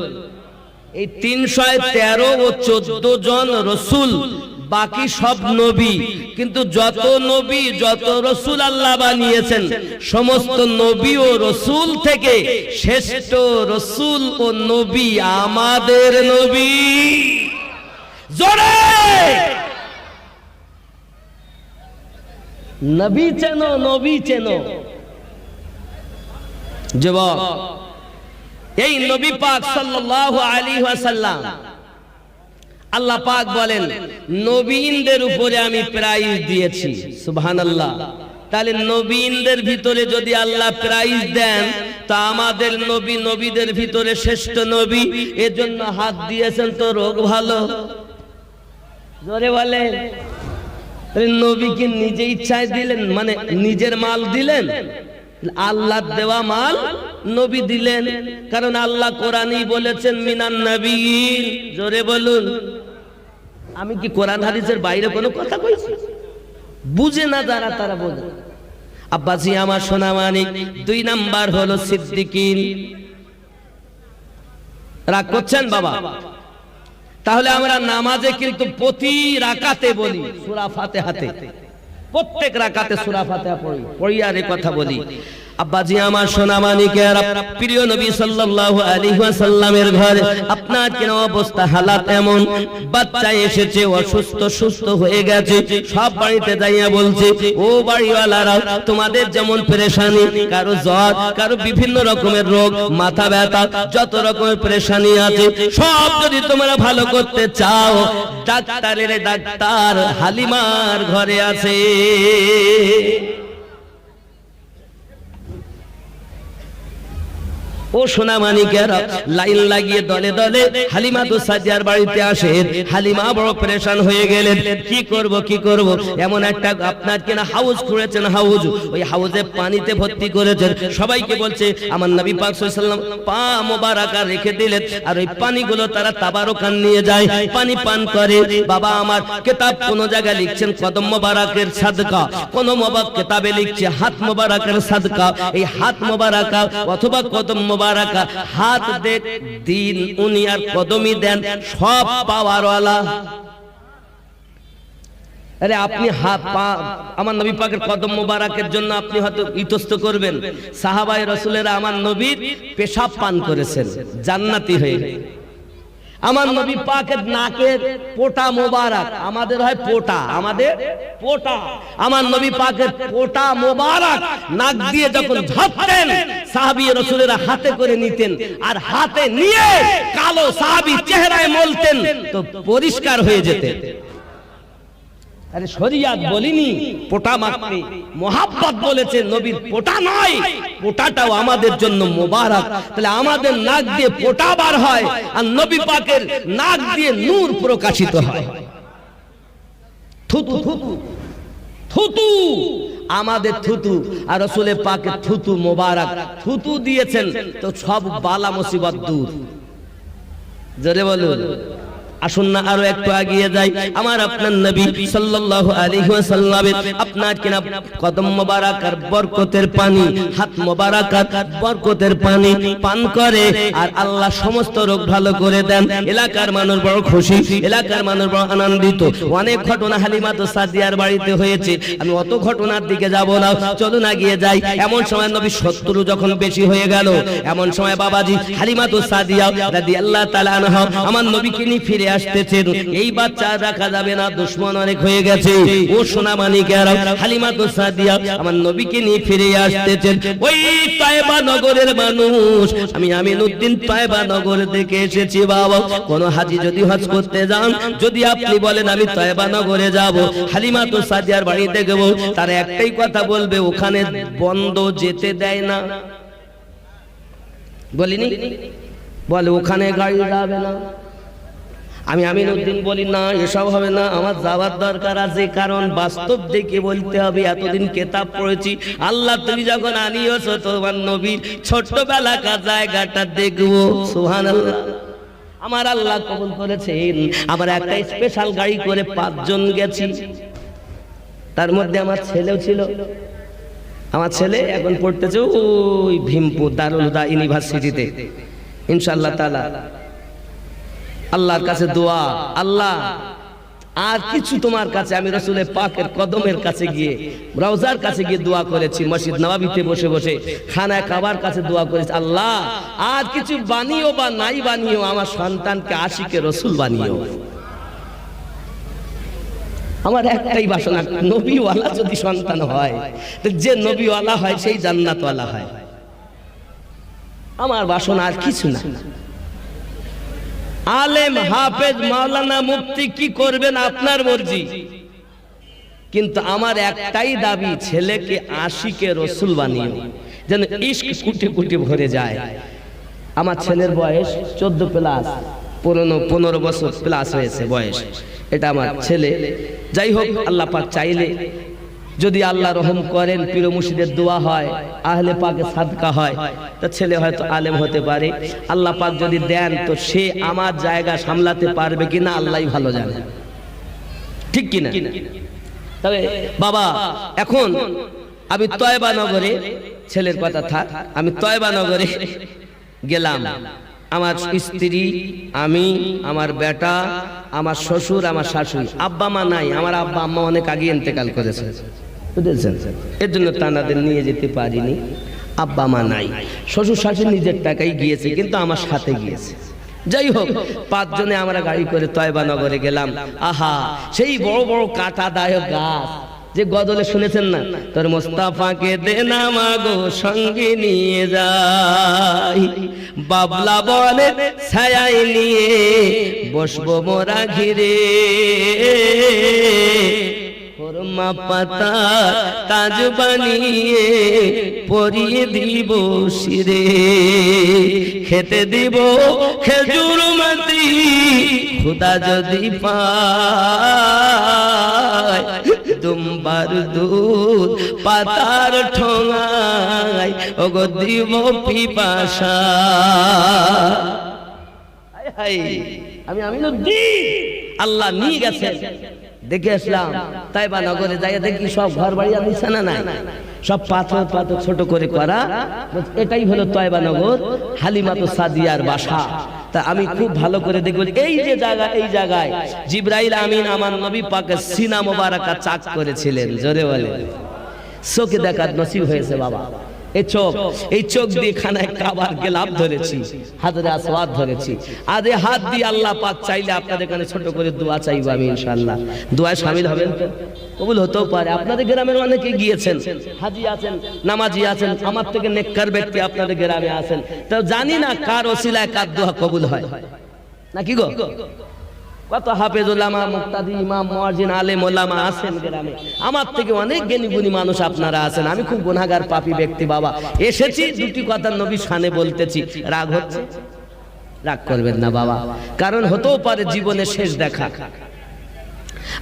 এই 313 ও 14 জন রসুল, বাকি সব নবী। কিন্তু যত নবী, যত রসুল আল্লাহ বানিয়েছেন, সমস্ত নবী ও রসুল থেকে শ্রেষ্ঠ রসুল ও নবী আমাদের নবী। জোরে নবী চেনো, নবী চেনো। যুবক, এই নবী পাক সাল্লাল্লাহু আলাইহি ওয়াসাল্লাম, আল্লাহ পাক বলেন নবীনদের উপরে আমি প্রাইজ দিয়েছি। সুবহানাল্লাহ। তাহলে নবীনদের ভিতরে যদি আল্লাহ প্রাইজ দেন, তা আমাদের নবী নবীদের ভিতরে শ্রেষ্ঠ নবী। এজন্য হাত দিয়েছেন তো রোগ ভালো। জোরে বলে। নবী কি নিজে ইচ্ছায় দিলেন, মানে নিজের মাল দিলেন? আল্লাহ দেওয়া মাল নবী দিলেন। কারণ আল্লাহ কোরআনেই বলেছেন মিনান নাবিয়িন। জোরে বলুন। আমি কি কোরআন হাদিসের বাইরে কোনো কথা কইছি? বুঝে না যারা, তারা বোঝে। আব্বাজি আমার সোনা মানিক, দুই নাম্বার হলো সিদ্দিকিন। রাগ করছেন বাবা? তাহলে আমরা নামাজে কিন্তু প্রতি রাকাতে বলি সূরা ফাতিহাতে, প্রত্যেক রাকাতে সূরা ফাতিহা পড়ি। পড়ি আর এই কথা বলি। আব্বাজি আমার সোনা মানিকেরা, প্রিয় নবী সাল্লাল্লাহু আলাইহি ওয়াসাল্লামের ঘরে আপনার কেন অবস্থা, হালাত এমন, বাচ্চা এসেছে অসুস্থ, সুস্থ হয়ে গেছে। সব বাড়িতে যাইয়া বলছে, ও বাড়িওয়ালারা, তোমাদের যেমন পেরেশানি, কারো জ্বর, কারো বিভিন্ন রকমের রোগ, মাথা ব্যথা, যত রকমের পেরেশানি আছে, সব যদি তোমরা ভালো করতে চাও, ডাক্তারের ডাক্তার হালিমার ঘরে আছে। ও সোনা মানিকেরা, লাইন লাগিয়ে দলে দলে হালিমা তো সাদিয়ার বাড়িতে আসে। হালিমা বড় পেরেশান হয়ে গেলেন, কি করব কি করব। এমন একটা আপনার কিনা হাউজ খুঁড়েছেন, হাউজ, ওই হাউজে পানিতে ভর্তি করেছেন। সবাইকে বলছে আমার নবী পাক সাল্লাল্লাহু আলাইহি ওয়াসাল্লাম পা মোবারকা রেখে দিলেন, আর ওই পানিগুলো তারা তাবারুকান নিয়ে যায়, পানি পান করে। বাবা আমার কিতাব কোন জায়গায় লিখছেন কদম মোবারকের সাদকা, কোন কিতাবে লিখছে হাত মোবারকের সাদকা। এই হাত মোবারকা অথবা কদম মোবারকা, হাত দেখ দিন উনি আর কদমই দেন, সব পাওয়ারওয়ালা। আরে আপনি হাত পা আমার নবী পাকের কদম মোবারকের জন্য আপনি হয়তো ইতস্ত করবেন। সাহাবায়ে রাসূলেরা আমার নবীর পেশাব পান করেছেন, জান্নাতি হয়ে। আমার নবী পাকের নাকের পোটা মোবারক, আমাদের হয় পোটা, আমাদের পোটা, আমার নবী পাকের পোটা মোবারক নাক দিয়ে যখন ঝাপতেন, সাহাবী রাসূলেরা হাতে করে নিতেন, আর হাতে নিয়ে কালো সাহাবী চেহারায় মলতেন তো পরিষ্কার হয়ে যেতেন। আরে শরিয়াত বলিনি পোটা মাখতে, মোহাব্বত বলেছে, নবীর পোটা নয়, পোটাটাও আমাদের জন্য মোবারক। তাহলে আমাদের নাক দিয়ে পোটা বার হয়, আর নবী পাকের নাক দিয়ে নূর প্রকাশিত হয়। থুতু থুতু থুতু, আমাদের থুতু আর রাসূলের পাকের থুতু মোবারক। থুতু দিয়েছেন তো সব বালা মুসিবত দূর। জোরে বলুন। আসুন না আরো একটু এগিয়ে যাই। আমার আপনার নবী সাল্লাল্লাহু আলাইহি ওয়াসাল্লামের আপনার কিনা কদম মোবারক আর বরকতের পানি, হাত মোবারক আর বরকতের পানি পান করে আর আল্লাহ সমস্ত রোগ ভালো করে দেন। এলাকার মানুষ বড় খুশি, এলাকার মানুষ বড় আনন্দিত। অনেক ঘটনা হালিমাতুস সাদিয়ার বাড়িতে হয়েছে, আমি অত ঘটনার দিকে যাব না, চলুন এগিয়ে যাই। এমন সময় নবী শত্রু যখন বেশি হয়ে গেল, এমন সময় বাবাজি হালিমাতুস সাদিয়া রাদিয়াল্লাহু তাআলা আনহা আমার নবীকে নিয়ে ফিরে আসতেছেন। এই বাচ্চা রাখা যাবে না, দুশমন অনেক হয়ে গেছে। ও সোনা মানিকেরা, হালিমাতুস সাদিয়া আমার নবীকে নিয়ে ফিরে আসতেছেন। ওই তায়েবা নগরের মানুষ, আমি আমিনউদ্দিন তায়েবা নগর থেকে এসেছি বাবা। কোন হাজী যদি হজ করতে যান, যদি আপনি বলেন আমি তায়েবা নগরে যাব, হালিমাতুস সাদিয়ার বাড়িতে যাব, তার একটাই কথা বলবে, ওখানে বন্ধ যেতে দেয় না। বলিনি? বলে ওখানে গাড়ি যাবে না। আমি আমিনউদ্দিন বলি না, এসব হবে না, আমার যাওয়ার দরকার আছে। কারণ বাস্তব দেখে বলতে হবে। এতদিন কিতাব পড়েছি, আল্লাহ তুমি যখন আনিয়েছো তোমার নবীর ছোট্টবেলাকার জায়গাটা দেখবো। সুবহানাল্লাহ। আমার আল্লাহ কবুল করেছেন। আমার একটা স্পেশাল গাড়ি করে 5 জন গেছি, তার মধ্যে আমার ছেলেও ছিল। আমার ছেলে এখন পড়তেছে ওই ভীমপুর দারুল হুদা ইউনিভার্সিটিতে। ইনশাআল্লাহ তাআলা আল্লাহর কাছে দোয়া, আল্লাহ আর কিছু তোমার কাছে, আমি রাসূলের পাকের কদমের কাছে গিয়ে, রওজার কাছে গিয়ে দোয়া করেছি, মসজিদ নববীতে বসে বসে খানায় কাবার কাছে দোয়া করেছি, আল্লাহ আর কিছু বানিও বা নাই বানিও, আমার সন্তানকে আশিকে রাসূল বানিও। আমার একটাই বাসনা, নবীওয়ালা যদি সন্তান হয়, যে নবীওয়ালা হয় সেই জান্নাতওয়ালা হয়। আমার বাসনা আর কিছু না। আলেম, হাফেজ, মাওলানা, মুফতি কি করবেন আপনার মর্জি, কিন্তু আমার একটাই দাবি, ছেলেকে আশিকে রাসূল বানিও, যেন ইশক কুটি কুটি ভরে যায়। আমার ছেলের বয়স 14 প্লাস, 15 বছর প্লাস হয়েছে বয়স। এটা আমার ছেলে। যাই হোক, আল্লাহ পাক চাইলে যদি আল্লাহ রহম করেন, পীর মুর্শিদের দোয়া হয়, আহলে পাকের সাদকা হয়, তো ছেলে হয়তো আলেম হতে পারে। আল্লাহ পাক যদি দেন, তো সে আমার জায়গা সামলাতে পারবে কিনা আল্লাহই ভালো জানে, ঠিক কিনা? তবে বাবা, এখন আমি তয়বা নগরে, ছেলের কথা থাক, আমি তয়বা নগরে গেলাম। আমার স্ত্রী, আমি, আমার বেটা, আমার শ্বশুর, আমার শাশুড়ি, আব্বা মা নাই। আমার আব্বা আম্মা অনেক আগে ইন্তেকাল করেছে, বুঝেছেন? এর জন্য তানাদের নিয়ে যেতে পারিনি। আব্বা মা নাই, শ্বশুর শাশুড়ি নিজের টাকায় গিয়েছে, কিন্তু আমার সাথে গিয়েছে। যাই হোক, 5 জনে আমরা গাড়ি করে তয়বা নগরে গেলাম। আহা, সেই বড় বড় কাঁটাদায়ক গাছ, যে গজলে শুনেছেন না, তোর মোস্তাফাকে দে না মাগো সঙ্গে নিয়ে যাই, বাবলা বলে ছায়াই নিয়ে বসবো মোরা ঘিরে, খরমা পাতা তাজ বানিয়ে পরিয়ে দিব শিরে, খেতে দিব খেজুর মাটি খুদা যদি পায়, দুম্বার দুধ পাতার ঠোঙায় ওগো দিব পিপাসা। আমি আমিনউদ্দিন, আল্লাহ নিয়ে গেছে। দেখে আসলাম তাইবা নগরে, যাই দেখি সব ঘর বাড়ি আর নিশানা নাই, সব পাথর পাথর ছোট করে করা। এটাই হলো তয়বা নগর, হালিমাতুস সাদিয়ার বাসা। তা আমি খুব ভালো করে দেখব, এই যে জায়গা, এই জায়গায় জিবরাইল আমিন আমার নবী পাকের সিনা মোবারকা চাক করেছিলেন। জোরে বলে, চোখে দেখার নসিব হয়েছে বাবা। এই চোখ দিয়ে খানায় কাবার গেলাপ ধরেছি, হাজরে আসওয়াদ ধরেছি। আজ এই হাত দিয়ে আল্লাহ পাক চাইলে আপনাদের কাছে ছোট করে দোয়া চাইবো আমি, ইনশাআল্লাহ দোয়ায় শামিল হবেন তো? কবুল হতেও পারে। আপনাদের গ্রামের অনেকে গিয়েছেন, হাজি আছেন, নামাজি আছেন, আমার থেকে নেককার ব্যক্তি আপনাদের গ্রামে আছেন। তো জানি না কার ওসিলায় কার দোয়া কবুল হয় নাকি গো? কত হাফেজ উলামা, মুক্তাদি, ইমাম, মুয়াজ্জিন, আলেম ওলামা আছেন গ্রামে। আমার থেকে অনেক জ্ঞানী গুণী মানুষ আপনারা আছেন। আমি খুব গুনাহগার পাপী ব্যক্তি বাবা। এসেছি দুটি কথা নবীর শানে বলতেছি। রাগ হচ্ছে? রাগ করবেন না বাবা, কারণ হতেও পারে জীবনের শেষ দেখা।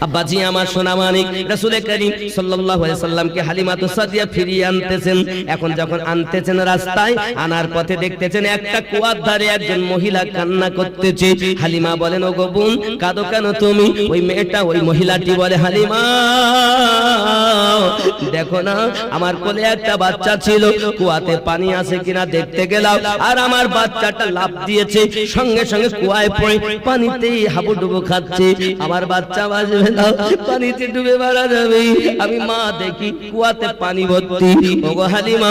আব্বাজি আমার সোনা মানিক রাসূল করিম সাল্লাল্লাহু আলাইহি সাল্লামকে হালিমাতু সাদিয়া ফিরিয়ে আনতেছেন। এখন যখন আনতেছেন রাস্তায় আনার পথে দেখতেছেন একটা কুয়ার ধারে একজন মহিলা কান্না করতেছে। হালিমা বলেন, ওগো বোন কাঁদো কেন তুমি? ওই মেয়েটা ওই মহিলাটি বলে, হালিমা দেখো না আমার কোলে একটা বাচ্চা ছিল, কুয়াতে পানি আছে কিনা দেখতে গেলাম আর আমার বাচ্চাটা লাফ দিয়েছে, সঙ্গে সঙ্গে কুয়ায় পড়ে পানিতেই হাবুডুবু খাচ্ছে। আমার বাচ্চা বাঁচবে না, পানিতে ডুবে মারা যাবে। আমি মা দেখি কুয়াতে পানি ভর্তি। ওগো হালিমা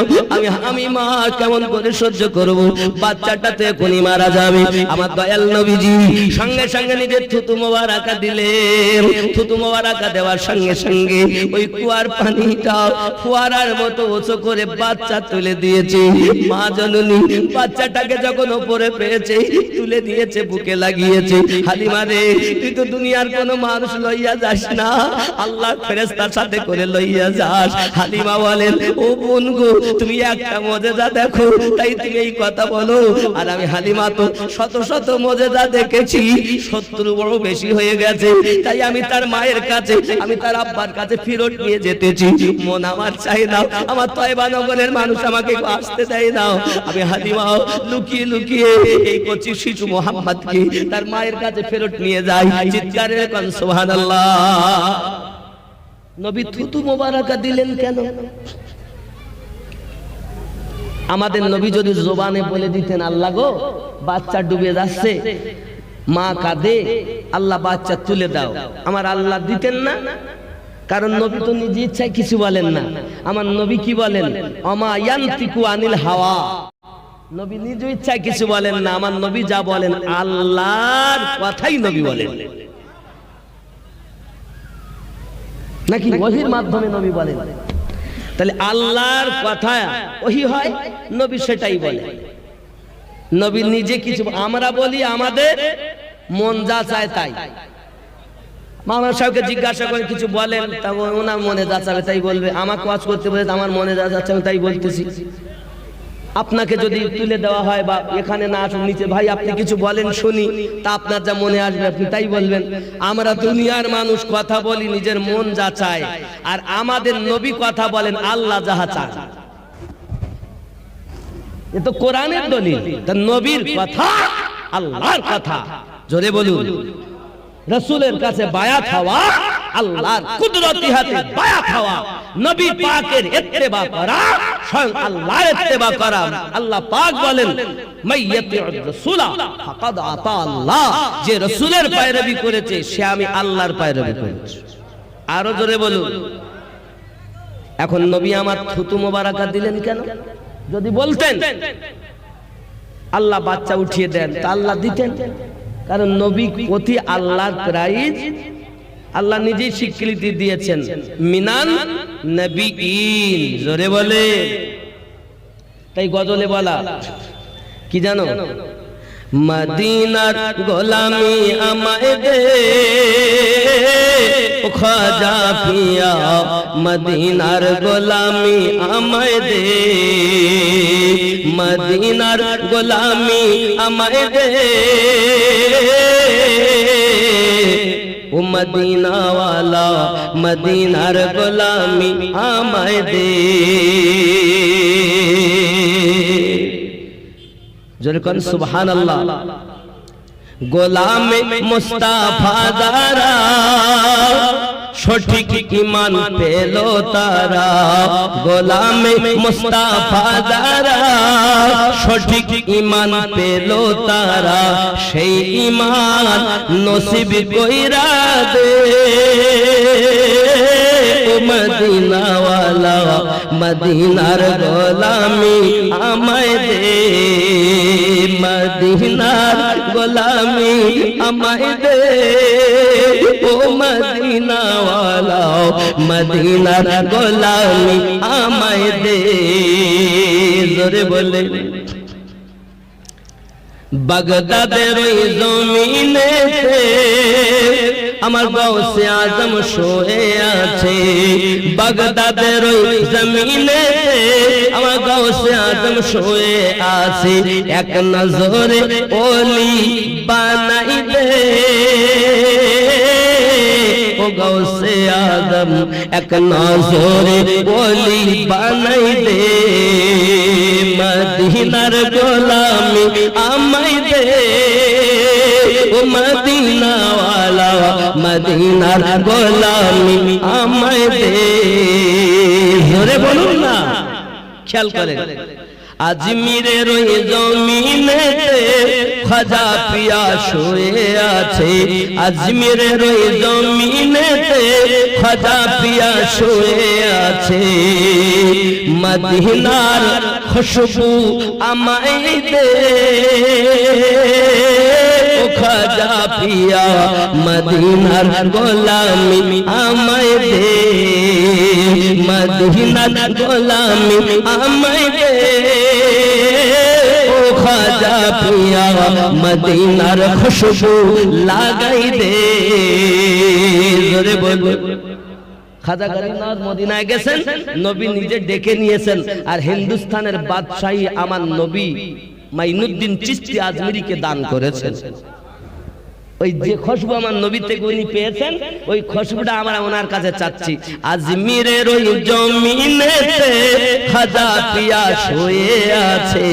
আমি মা কেমন করে সহ্য করব? বাচ্চাটা তো এখনই মারা যাবে। আমার দয়াল নবীজি সঙ্গে সঙ্গে নিজের থুতু মোবারকা দিলেন। থুতু মোবারকা দেওয়ার সঙ্গে সঙ্গে ওই কুয়ার পানিটা ফোয়ারার মতো উঁচু করে বাচ্চা তুলে দিয়েছে। মা জননী বাচ্চাটাকে যখন উপরে পেয়েছে তুলে দিয়েছে, বুকে লাগিয়েছে। হালিমা রে তুই তো দুনিয়ার কোনো মানুষ লইয়া যাস না, আল্লাহ ফেরেশতার সাথে করে লইয়া যাস। হালিমা বলেন, ও বোন গো তুমি একটা মুজিজা দেখো তাই তুমি এই কথা বলো? আর আমি হালিমা তো শত শত মুজিজা দেখেছি, 70 বড় বেশি হয়ে গেছে। তাই আমি তার মায়ের কাছে, আমি তার আব্বার কাছে ফিরত নিয়ে যেতেছি। মন আমার চাই না, আমার তয়বা নগরের মানুষ আমাকে আসতে দেয় না। আমি হালিমা লুকিয়ে লুকিয়ে এই কচি শিশু মুহাম্মদকে তার মায়ের কাছে ফেরত নিয়ে যাই। চিৎকারে কোন সুবহানাল্লাহ। নবী থুতু মোবারকা দিলেন কেন? আমাদের নবী যদি জবানে বলে দিতেন, আল্লাহ গো বাচ্চা ডুবে যাচ্ছে, মা কাঁদে, আল্লাহ বাচ্চা তুলে দাও, আমার আল্লাহ দিতেন না? কারণ নবী তো নিজে ইচ্ছায় কিছু বলেন না। আমার নবী কি বলেন? আমা ইয়ানতিকু আনিল হাওয়া। নবী নিজ ইচ্ছায় কিছু বলেন না। আমার নবী যা বলেন আল্লাহর কথাই নবী বলেন, নাকি ওহীর মাধ্যমে নবী বলেন? তাহলে আল্লাহর কথা ওহী হয়, নবী সেটাই বলে। নবী নিজে কিছু, আমরা বলি আমাদের মন যা চায় তাই। মামা সাহেবকে জিজ্ঞাসা করে কিছু বলেন, তা ওনার মনে যা চাবে তাই বলবে। আমাকে ওয়াজ করতে বলে আমার মনে যা যাচ্ছে আমি তাই বলতেছি। আপনাকে যদি তুলে দেওয়া হয় বা এখানে না আসুন নিচে, ভাই আপনি কিছু বলেন শুনি, তা আপনার যা মনে আসবে আপনি তাই বলবেন। আমরা দুনিয়ার মানুষ কথা বলি নিজের মন যা চায়, আর আমাদের নবী কথা বলেন আল্লাহ যাহা চায়। এ তো কোরআনের দলিল। নবীর কথা আল্লাহর কথা, জোরে বলুন। রাসূলের কাছে বায়াত হওয়া, আল্লাহর কুদরতি হাতে বায়াত হওয়া, নবী পাকের ইত্তেবা করা, স্বয়ং আল্লাহর ইত্তেবা করা। আল্লাহ পাক বলেন, মাইয়াতিউর রাসূলা ফাকাদ আতা আল্লাহ, যে রাসূলের পয়রবি করেছে সে আমি আল্লাহর পয়রবি করেছে। আরো জোরে বলুন। এখন নবী আমার থুতু মোবারকা দিলেন কেন? যদি বলতেন আল্লাহ বাচ্চা উঠিয়ে দেন তা আল্লাহ দিতেন। কারণ নবী অতি আল্লাহর প্রাইজ, আল্লাহ নিজেই স্বীকৃতি দিয়েছেন, মিনান নবিয়িন। জোরে বলে। তাই গজলে বলা কি জানো? মদিনার গোলামি আমায় দে ও খাজা পিয়া, মদিনার গোলামি আমায় দে, মদিনার গোলামি আমায় দে ও মদিনা ওয়ালা, মদিনার গোলামি আমায় দে। জোরে কোন সুবহানাল্লাহ। গোলামে মুস্তাফা যারা সঠিক ঈমান পেল তারা, গোলামে মুস্তাফা যারা সঠিক ঈমান পেল তারা, সেই ঈমান নসিব কইরা দে ও মদিনা ওয়ালা, মদিনার গোলামি আমায় দে, মদিনার গোলামি আমায় দে ও মদিনা ওয়ালা, মদিনার গোলামি আমায় দে। জোরে বলে। বাগদাদের ওই জমিনেতে আমার গাউসে আজম শুয়ে আছে, বাগদাদের ওই জমিনে আমার গাউসে আজম শুয়ে আছে, এক নজরে ওলি বানাই দে ও গৌসে আজম এক নজরে ওলি বানাই দে মদিনার গোলামি আমায় দে ও মদিনা ওয়ালা মদিনার গোলামি আমায় দে জোরে বলুন না খেয়াল করেন আজমিরের ওই জমিনেতে খাজা পিয়া শুয়ে আছে আজমিরের ওই জমিনেতে খাজা পিয়া শুয়ে আছে মদিনার খুশবু আমায় দে ও খাজা পিয়া মদিনার গোলামি আমায় দে মদিনার গোলামি আমায় দে ও খাজা পিয়া মদিনার খুশবু লাগাই দে জোরে বলো খাজা গরিবনাথ মদিনায় গেছেন নবী নিজে ডেকে নিয়েছেন আর হিন্দুস্তানের বাদশাহী আমার নবী মাইনুদ্দিন চিশতি আজমিরিকে দান করেছেন ওই যে খুশবু আমার নবী থেকে উনি পেয়েছেন ওই খুশবুটা আমরা ওনার কাছে চাচ্ছি আজমিরের ওই জমিনেতে খাজা পিয়া শুয়ে আছে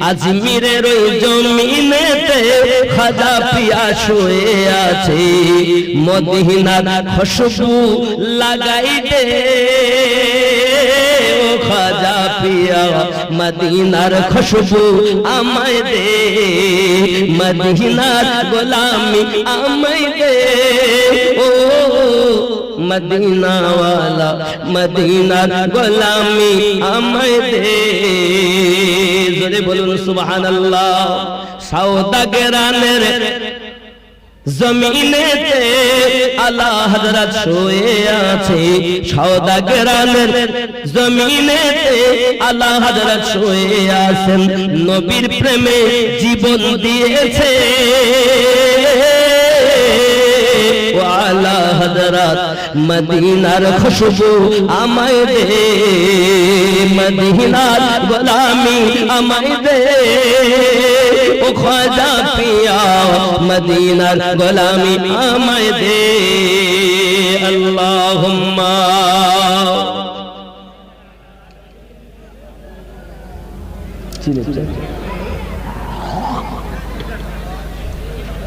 আজমিরের ওই জমিনেতে খাজা পিয়া শুয়ে আছে মদিনার খুশবু লাগাই দে ও খাজা পিয়া মদিনার খুশবু আমায় দে মদিনার গোলামি আমায় দে ও মদিনা ওয়ালা মদিনার গোলামি আমায় দে জোরে বলুন সুবহানাল্লাহ সওদাগরানের জমিনেতে আলা হযরত শুয়ে আছে সওদাগরানের জমিনেতে আলা হযরত শুয়ে আছেন নবীর প্রেমে জীবন দিয়েছে আলা হযরত মদিনার খুশবু আমায় দে মদিনার গোলামি আমায় দে ও খাজা পিয়া মদিনার গোলামি আমায় দে আল্লাহুম্মা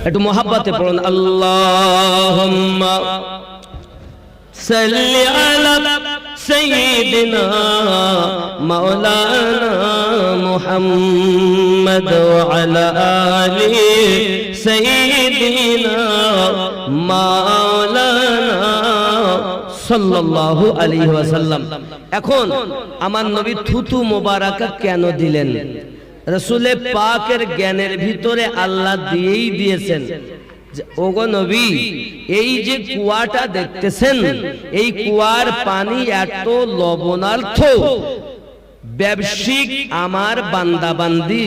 একটু মোহাব্বতে পড়ুন আল্লাহুম্মা সাল্লি আলা সাইয়্যিদিনা মাওলানা মুহাম্মদ ওয়া আলা আলি সাইয়্যিদিনা মাওলানা সাল্লাল্লাহু আলাইহি ওয়াসাল্লাম এখন আমার নবী থুতু মোবারকা কেন দিলেন রাসূলে পাকের জ্ঞানের ভিতরে আল্লাহ দিয়েই দিয়েছেন ওগো নবী এই যে কুয়াটা দেখতেছেন এই কুয়ার পানি এত লবণার্থ ব্যবসায়িক আমার বান্দাবান্দি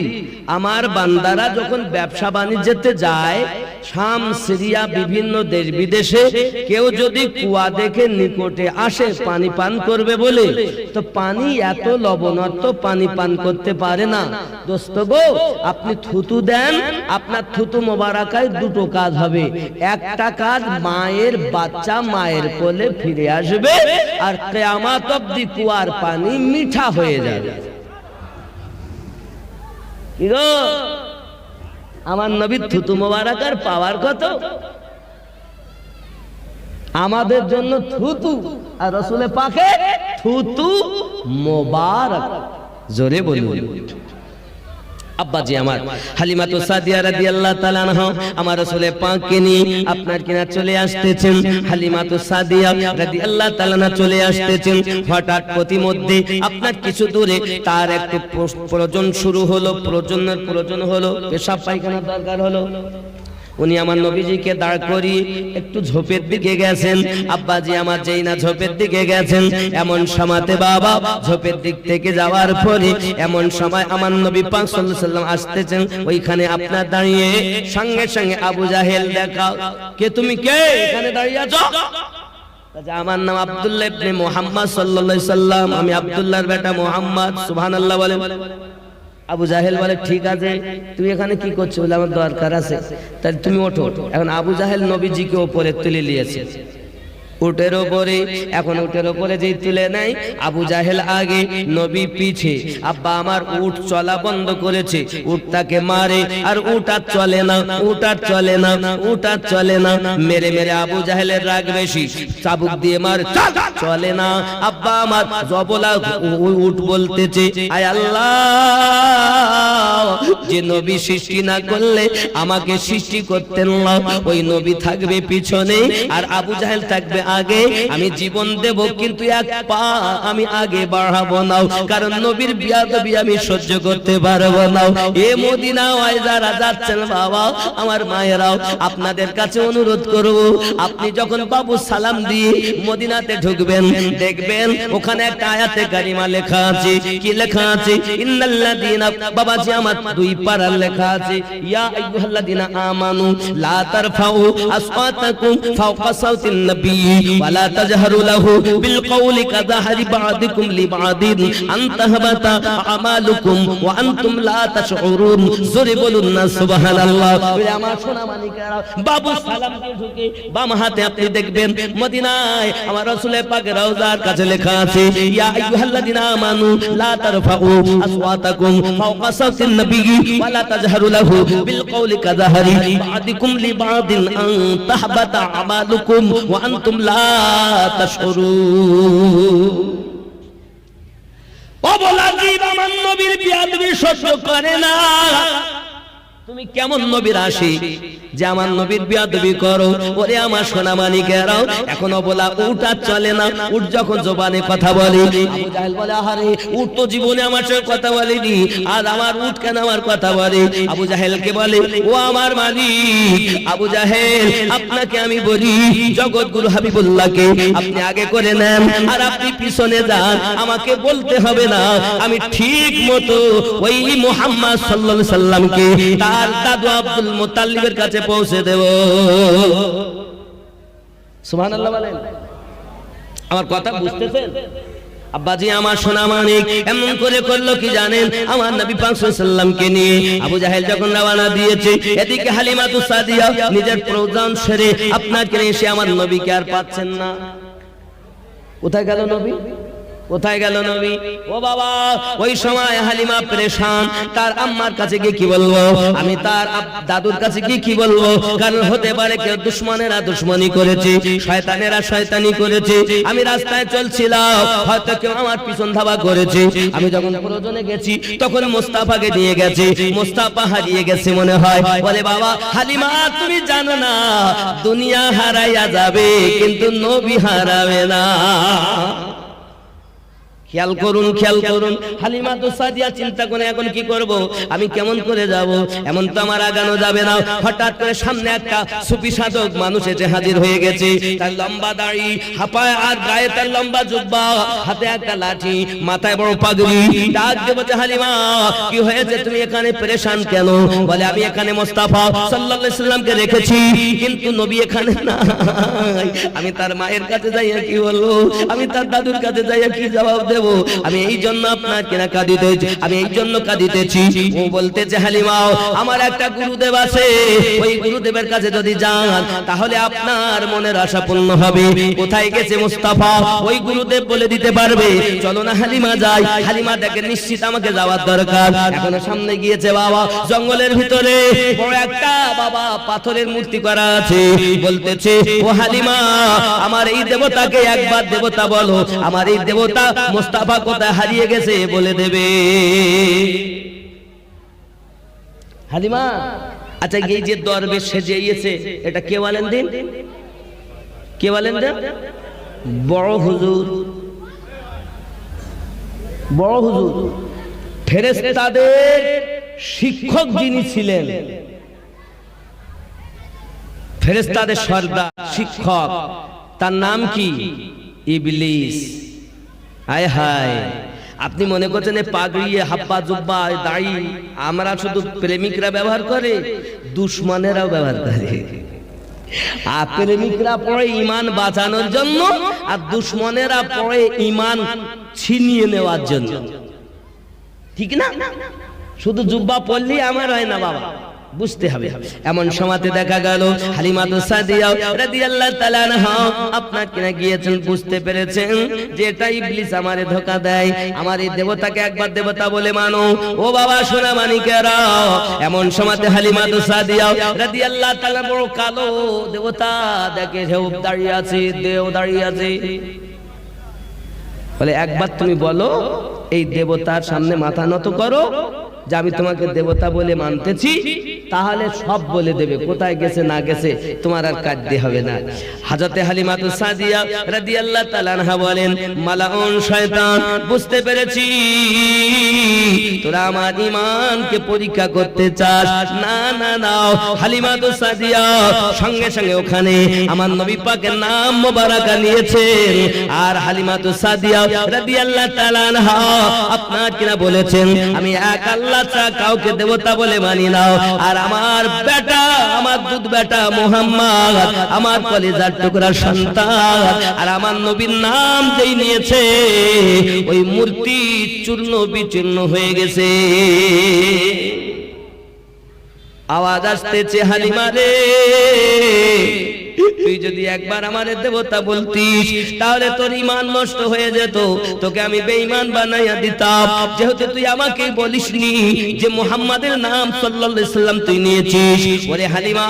আমার বান্দারা যখন ব্যবসা বাণিজ্যতে যায় শাম সিরিয়া বিভিন্ন দেশ বিদেশে কেউ যদি কুয়া দেখে নিকটে আসে পানি পান করবে বলে তো পানি এত লবণাক্ত পানি পান করতে পারে না দোস্ত গো আপনি থুতু দেন আপনার থুতু মোবারকায় দুটো কাজ হবে একটা কাজ মায়ের বাচ্চা মায়ের কোলে ফিরে আসবে আর কিয়ামত অবধি কুয়ার পানি মিঠা হয়ে যাবে আমার নবীর থুতু মোবারকার পাওয়ার কত আমাদের জন্য থুতু আর রাসূলে পাকের থুতু মোবারক জোরে বলুন আব্বাজি আমার হালিমাতু সাদিয়া রাদিয়াল্লাহু তাআলা আনহা আমার রাসূল পাককে নিয়ে আপনার কিনা চলে আসতেছেন হালিমাতু সাদিয়া রাদিয়াল্লাহু তাআলা না চলে আসতেছেন হঠাৎ প্রতিমধ্যে আপনার কিছু দূরে তার একটু প্রয়োজন শুরু হলো প্রয়োজন হলো পেশাব পায়খানা দরকার হলো উনি আমার নবীজিকে দাঁড় করিয়ে একটু ঝোপের দিকে গেছেন আব্বাজি আমার যেই না ঝোপের দিকে গেছেন এমন সময়তে বাবা ঝোপের দিক থেকে যাওয়ার পরে এমন সময় আমার নবী পাক সাল্লাল্লাহু আলাইহি ওয়াসাল্লাম আসতেছেন ওইখানে আপনার দাঁড়িয়ে সঙ্গে সঙ্গে আবু জাহেল দেখা কে তুমি কে এখানে দাঁড়িয়ে আছো আমার নাম আব্দুল্লাহ ইবনে মুহাম্মদ সাল্লাল্লাহু আলাইহি ওয়াসাল্লাম আমি আব্দুল্লাহর বেটা মুহাম্মদ সুবহানাল্লাহ বলেন আবু জাহেল বলে ঠিক আছে তুমি এখানে কি করছো বলে আমার দরকার আছে তাই তুমি ওঠো এখন আবু জাহেল নবীজিকে উপরে তুলে নিয়েছে উটের উপরে, এখন উটের উপরে যেই তুলে নেয়, আবু জাহেল আগে, নবী পিছে। আব্বা আমার উট চলা বন্ধ করেছে, উটটাকে মারে, আর উট আর চলে না, উট আর চলে না, উট আর চলে না। মেরে মেরে আবু জাহেলের রাগ বেশি, চাবুক দিয়ে মার, চলে না। আব্বা আমার জবলা উট বলতেছে, আয় আল্লাহ, যে নবী সৃষ্টি না করলে আমাকে সৃষ্টি করতেন না, ওই নবী থাকবে পিছনে আর আবু জাহেল থাকবে আগে। আমি জীবন দেব, কিন্তু এক পা আমি আগে বাড়াবো না, কারণ নবীর বিয়াদবি আমি সহ্য করতে পারবো না। এ মদিনা ওই যারা যাচ্ছেন বাবা, আমার মায়েরাও, আপনাদের কাছে অনুরোধ করব, আপনি যখন বাবু সালাম দিয়ে মদিনাতে ঢুকবেন, দেখবেন ওখানে একটা আয়াতে কারিমা লেখা আছে। কি লেখা আছে? ইন্নাল্লাযীনা, বাবাজি আমার দুই পারার লেখা আছে, ইয়া আইয়ুহাল্লাযীনা আমানু লা তারফাউ আসওয়াতাকুম ফাওকা সাওতিন নবী ওয়া লা তাজহারু লাহু বিল কওলি কাযাহরি বা'দিকুম লিবা'দিন আন তাহবাতা আমালুকুম ওয়া আনতুম লা তাশউরুন। জোরে বলুন না সুবহানাল্লাহ। আমার সোনা মানিকেরা, বাবু সালাম দিয়ে ঢুকে বাম হাতে আপনি দেখবেন মদিনায় আমার রাসূলের পাকের রওজার কাছে লেখা আছে, ইয়া আইয়ুহাল্লাযীনা আমানু লা তারফাউ আসওয়াতাকুম ফাওকা সাওতিন নবী ওয়া লা তাজহারু লাহু বিল কওলি কাযাহরি বা'দিকুম লিবা'দিন আন তাহবাতা আমালুকুম ওয়া আনতুম লা তাশউরুন। ও বলাজি, আমার নবীর বিয়াদবি সহ্য করে না। তুমি কেমন নবীর আশিক যে আমার নবীর বিয়াদবি করো? ওরে আমার সোনা মানিকেরাও, এখনো বলা উট আর চলে না। উট যখন জবানে কথা বলে, আবু জাহেল বলে, আরে উট তো জীবনে আমার সঙ্গে কথা বলেনি, আর আমার উট কেন আমার কথা বলে? আবু জাহেলকে বলে, ও আমার মালিক আবু জাহেল, আপনাকে আমি বলি, জগৎগুরু হাবিবুল্লাহকে আপনি আগে করে নেন আর আপনি পিছনে যান, আমাকে বলতে হবে না। আমি ঠিক মতো ওই মুহাম্মদ সাল্লাল্লাহু আলাইহি সাল্লামকে তার দাদু আব্দুল মুত্তালিবের কাছে পৌঁছে দেব। সুবহানাল্লাহ বলেন। আমার কথা বুঝতেছেন? আব্বাজি আমার সোনা মানিক এমন করে করলো কি জানেন? আমার নবী পাক সাল্লাল্লাহু আলাইহি সাল্লামকে নিয়ে আবু জাহেল যখন রওনা দিয়েছে, এদিকে হালিমাতুস সাদিয়া নিজের প্রয়োজন সেরে আপনাকে এসে আমার নবীকে আর পাচ্ছেন না। কোথায় গেল নবী? কোথায় গেল নবী? ও বাবা, ওই সময় হালিমা পরেশান। তার আম্মার কাছে গিয়ে কি বলবো? আমি তার দাদুর কাছে গিয়ে কি বলবো? কারণ হতে পারে কেউ দুশমনেরা দুশমনি করেছে, শয়তানেরা শয়তানি করেছে। আমি রাস্তায় চলছিলাম, হয়তো কেউ আমার পিছন ধাওয়া করেছে। আমি যখন প্রয়োজনে গেছি, তখন মোস্তাফাকে নিয়ে গেছে, মোস্তাফা হারিয়ে গেছে মনে হয়। বলে, বাবা হালিমা, তুমি জানো না দুনিয়া হারাইয়া যাবে, কিন্তু নবী হারাবে না। খেয়াল করুন, খেয়াল করুন। হালিমা তো সাদিয়া চিন্তা করে এখন কি করব, আমি কেমন করে যাব, এমন তো আমার আগানো যাবে না। হঠাৎ করে সামনে একটা সুফি সাধক মানুষ এসে হাজির হয়ে গেছে। তার লম্বা দাড়ি, হাপায় আর গায়ে তার লম্বা জুব্বা, হাতে একটা লাঠি, মাথায় বড় পাগড়ি। ডাক দিয়ে বলছে, হালিমা কি হয়েছে, তুমি এখানে পরেশান কেন? বলে, আমি এখানে মুস্তাফা সাল্লাল্লাহু আলাইহি সাল্লামকে রেখেছি, কিন্তু নবী এখানে নাই। আমি তার মায়ের কাছে যাইয়া কি বলবো, আমি তার দাদুর কাছে যাইয়া কি জবাব দেব? আমি এই জন্য আপনাকে না কাঁদিতেছি, আমি এই জন্য কাঁদিতেছি। ও বলতেছে, হালিমা আমার একটা গুরুদেব আছে, ওই গুরুদেবের কাছে যদি যান তাহলে আপনার মনের আশা পূর্ণ হবে। কোথায় গেছে মুস্তাফা? ওই গুরুদেব বলে দিতে পারবে। চলো না হালিমা যাই। হালিমা দেখে নিশ্চিত আমাকে যাওয়ার দরকার। এখন সামনে গিয়েছে বাবা, জঙ্গলের ভিতরে বড় একটা বাবা পাথরের মূর্তি করা আছে। বলতেছে, ও হালিমা, আমার এই দেবতাকে একবার দেবতা বলো, আমার এই দেবতা মুস্তাফা কোথায় হারিয়ে গেছে বলে দেবে। হালিমা, আচ্ছা এই যে দরবেশ সেজেছে, এটা কে বলেন দিন? কে বলেন দিন? বড় হুজুর। বড় হুজুর ফেরেশতাদের শিক্ষক যিনি ছিলেন, ফেরেশতাদের সর্দার শিক্ষক, তার নাম কি? ইবলিস। হায় হায়, আপনি মনে করছেন পাগড়ি, হাপ্পা, জুব্বা, দাড়ি আমরা শুধু প্রেমিকরা ব্যবহার করে? দুশমনেরাও ব্যবহার করে। আর প্রেমিকরা পড়ে ইমান বাঁচানোর জন্য, আর দুশমনেরা পড়ে ইমান ছিনিয়ে নেওয়ার জন্য। ঠিক না? শুধু জুব্বা পরলেই আমার হয় না বাবা, বুঝতে হবে। এমন সময়তে দেখা গেল হালিমাতু সাদিয়া রাদিয়াল্লাহু তাআলা আনহা আপনার কিনা গিয়েছেন, বুঝতে পেরেছেন যে এটা ইবলিস আমারে ধোঁকা দেয়, আমার এই দেবতাকে একবার দেবতা বলে মানো। ও বাবা সোনা মানিকেরা, এমন সময়তে হালিমাতু সাদিয়া রাদিয়াল্লাহু তাআলা বড় কালো দেবতা দেখে ঢেউ দাঁড়িয়ে আছে, দেও দাঁড়িয়ে আছে, বলে একবার তুমি বলো এই দেবতার সামনে মাথা নত করো যে আমি তোমাকে দেবতা বলে মানতেছি, তাহলে সব বলে দেবে, কোথায় গেছে না গেছে তোমার আর কাটতে হবে না। হযরতে হালিমাতু সাদিয়া রাদিয়াল্লাহু তাআলা আনহা বলেন, মালাউন শয়তান, বুঝতে পেরেছি তোরা আমার ঈমানকে পরীক্ষা করতে চাস। না না না, হালিমাতু সাদিয়া সঙ্গে সঙ্গে ওখানে আমার নবী পাকের নাম মোবারকা নিয়েছেন, আর হালিমাতু সাদিয়া রাদিয়াল্লাহু তাআলা আনহা আপনার কিনা বলেছেন আমি এক আল্লাহ ছাড়া কাউকে দেবতা বলে মানি না, আর আমার বেটা, আমার দুধ বেটা মুহাম্মদ আমার কলিজার টুকরা সন্তান, আর আমার নবীর নাম যেই নিয়েছে ওই মূর্তি চূর্ণ বিচূর্ণ হয়ে গেছে। আওয়াজ আসতেছে, হালিমা রে তুই যদি একবার আমারে দেবতা বলতিস তাহলে তোর ঈমান নষ্ট হয়ে যেত, তোকে আমি বেঈমান বানাইয়া দিতাম। যেহেতু তুই আমাকে বলিসনি যে মুহাম্মাদের নাম সাল্লাল্লাহু আলাইহি সাল্লাম তুই নিয়েছিস, ওরে হালিমা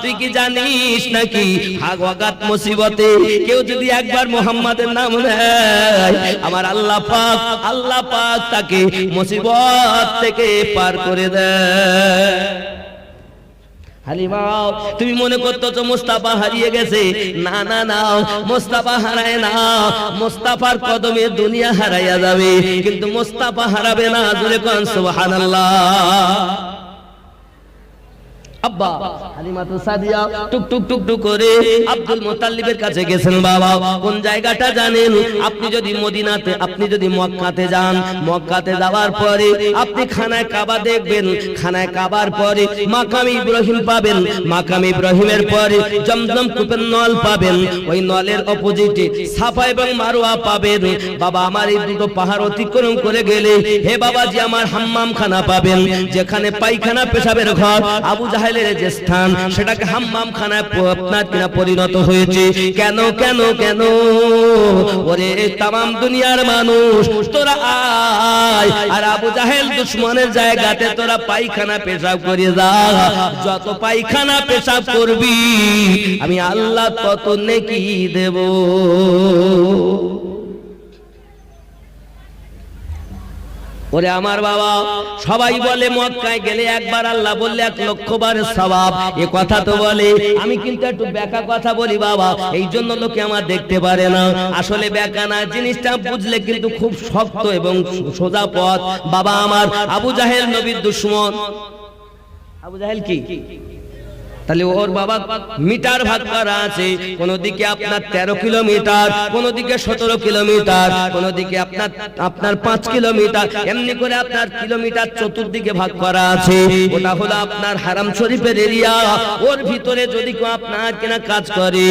তুই কি জানিস নাকি ভাগ ওয়াকাত মুসিবতে কেউ যদি একবার মুহাম্মাদের নাম নেয় আমার আল্লাহ পাক তাকে মুসিবত থেকে পার করে দেয়। হালিমা তুমি মনে করতো তো মুস্তাফা হারিয়ে গেছে, না না না, মুস্তাফা হারায় না, মুস্তাফার কদমে দুনিয়া হারাইয়া যাবে কিন্তু মুস্তাফা হারাবে না। জোরে কোন সুবহানাল্লাহ। আব্বা হালিমাতু সাদিয়া টুক টুক টুক টুক করে আব্দুল মুত্তালিবের কাছে গেছেন। বাবা কোন জায়গাটা জানেন? আপনি যদি মদিনাতে, আপনি যদি মক্কাতে যান, মক্কাতে যাওয়ার পরে আপনি খানায় কাবা দেখবেন, খানায় কাবার পরে মাকাম ইব্রাহিম পাবেন, মাকাম ইব্রাহিমের পরে জমজম কূপের নল পাবেন, ওই নলের অপোজিটে সাফা এবং মারওয়া পাবেন। বাবা আমার এই দুটো পাহাড় অতিক্রম করে গেলে হে বাবাজি আমার হাম্মাম খানা পাবেন, যেখানে পায়খানা পেশাবের ঘর আবু জাহেল যে স্থান সেটাকে হাম্মাম খানায় আপনার কিনা পরিণত হয়েছে। কেন কেন কেন? ওরে তামাম দুনিয়ার মানুষ তোরা আয় আর আবু জাহেল দুশমনের জায়গাতে তোরা পায়খানা পেশাব করে যা, যত পায়খানা পেশাব করবি আমি আল্লাহ তত নেকি দেব। ওরে আমার বাবা, সবাই বলে মক্কায় গেলে একবার আল্লাহ বললে 1,00,000 বার সওয়াব, এ কথা তো বলে। আমি কিন্তু একটু ব্যাকা কথা বলি বাবা, এই জন্য লোকে আমার দেখতে পারে না। আসলে ব্যাকা না, জিনিসটা বুঝলে কিন্তু খুব শক্ত এবং সোজা পথ। বাবা আমার আবু জাহেল নবীর দুশমন। আবু জাহেল কি? তাহলে ওর বাবা মিটার ভাগ করা আছে, কোন দিকে আপনার 13 কিলোমিটার, কোন দিকে 17 কিলোমিটার, কোন দিকে আপনার 5 কিলোমিটার, এমনি করে আপনার কিলোমিটার চতুর্দিকে ভাগ করা আছে। ওটা হলো আপনার হারাম শরীফের এরিয়া। ওর ভিতরে যদি কেউ আপনার কিনা কাজ করে,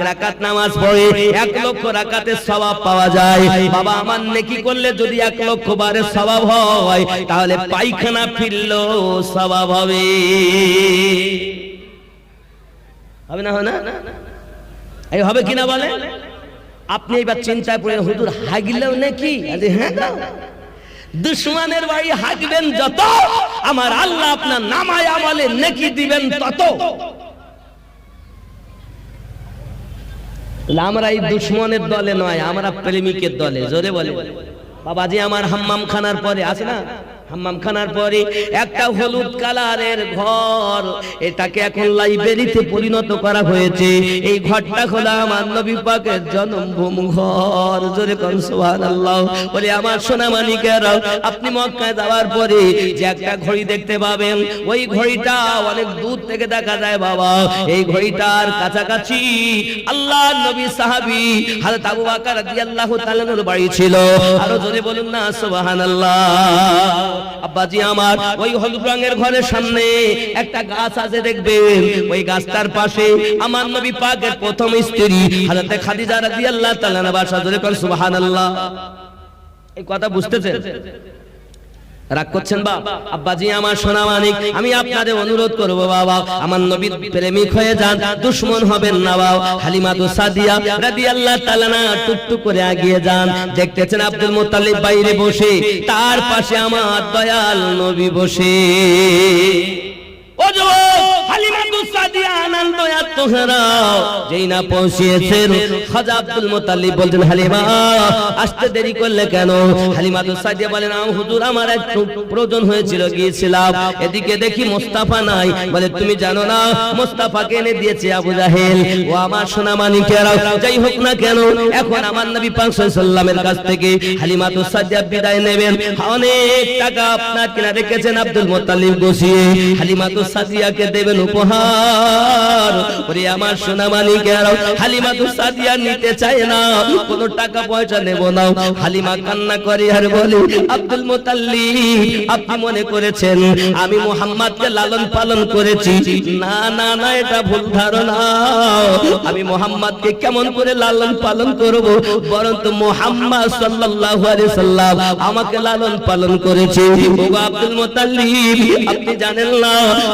রাকাত নামাজ পড়ে 1,00,000 রাকাতের সওয়াব পাওয়া যায়। বাবা আমার নেকি করলে যদি 1,00,000 বারের সওয়াব হয় তাহলে পায়খানা ফিরলেও সওয়াব হবে। হবে না? হয় না? এই হবে কিনা বলে? আপনি এবার চিন্তায় পড়ে, হুজুর হাগলেও নাকি? হ্যাঁ, দুশমনের ভাই হাগবেন যত, আমার আল্লাহ আপনার নামায় আমলে নেকি দিবেন তত। আমরা এই দুশমনের দলে নয়, আমরা প্রেমিকের দলে। জোরে বলে বাবাজি আমার হাম্মাম খানার পরে আছে না, হাম্মাম খানার পরে একটা হলুদ কালারের ঘর, এটাকে এখন লাইব্রেরিতে পরিণত করা হয়েছে। এই ঘরটা হলো আমার নবী পাকের জন্মভূমি ঘর। জোরে কোন সুবহানাল্লাহ। বলে আমার সোনা মানিকেরা, আপনি মক্কায় যাওয়ার পরে যে একটা ঘড়ি দেখতে পাবেন, ওই ঘড়িটা অনেক দূর থেকে দেখা যায় বাবা। এই ঘড়িটার কাছাকাছি আল্লাহর নবী সাহাবী হযরত আবু বকর রাদিয়াল্লাহু তাআলা এর বাড়ি ছিল। আরো জোরে বলুন না সুবহানাল্লাহ। আব্বাজি আমার ওই হলুদ রঙের ঘরের সামনে একটা গাছ আছে দেখবেন, ওই গাছটার পাশে আমার নবী পাকের প্রথম স্ত্রী হযরত খাদিজা রাদিয়াল্লাহু তাআলা বাসা। জোরে কোন সুবহানাল্লাহ। এই কথা বুঝতেছেন? রাগ করছেন বাবা? আব্বাজি আমার সোনা মানিক, আমি আপনাদের অনুরোধ করব বাবা, আমার নবীর প্রেমিক হয়ে যান, দুশমন হবেন না বাবা। হালিমাতু সাদিয়া রাদিয়াল্লাহু তাআলা না টুকটুক করে এগিয়ে যান, দেখতেছেন আব্দুল মুত্তালিব বাইরে বসে, তার পাশে আমার দয়াল নবী বসে। ও যুবক, হালিমাতু সাদিয়া আনন্দ আত্মহারাও যেই না পৌঁছেছেন, খাজা আব্দুল মুত্তালিব বলতেন, হালিমা আসতে দেরি করলে কেন? হালিমাতু সাদিয়া বলেন, হুজুর আমার একটু প্রয়োজন হয়েছিল, গিয়েছিলাম, এদিকে দেখি মোস্তাফা নাই। বলে, তুমি জানো না মোস্তাফাকে এনে দিয়েছে আবু জাহেল। ও আমার সোনা মানিকেরা, যাই হোক না কেন, এখন আমার নবী পাক সাল্লাল্লাহু আলাইহি ওয়াসাল্লামের কাছ থেকে হালিমাতু সাদিয়া বিদায় নেবেন, অনেক টাকা আপনার কিনা রেখেছেন আব্দুল মুত্তালিব বসিয়ে, হালিমাতু সাদিয়াকে দেবেন উপহার। ওরে আমার সোনা মানিকেরা, হালিমাতু সাদিয়া নিতে চায় না, কোনো টাকা পয়সা নেব না। হালিমা কান্না করে আর বলে, আব্দুল মুত্তালিব আপনি মনে করেছেন আমি মুহাম্মদকে লালন পালন করেছি? না না না, এটা ভুল ধারণা। আমি মুহাম্মদকে কেমন করে লালন পালন করব? বরং তো মুহাম্মদ সাল্লাল্লাহু আলাইহি সাল্লাম আমাকে লালন পালন করেছে। ও আব্দুল মুত্তালিব, আপনি জানেন না,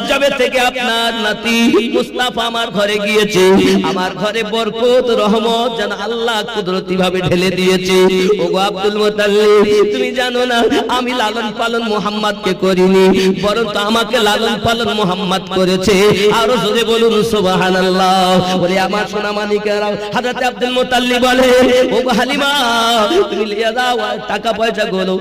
যবে থেকে আপনার নাতি মুস্তাফা আমার ঘরে গিয়েছে, আমার ঘরে বরকত রহমত যেন আল্লাহ কুদরতি ভাবে ঢেলে দিয়েছে। ও আব্দুল মুত্তালিব, তুমি জানো না আমি লালন পালন মুহাম্মদকে করিনি, বরং তো আমাকে লালন পালন মুহাম্মদ করেছে। আরো জোরে বলুন সুবহানাল্লাহ। ওরে আমার সোনা মানিকেরা, হযরত আব্দুল মুত্তালিব বলে, ও হালিমা তুমি নিয়ে যাও টাকা পয়সা গুলো।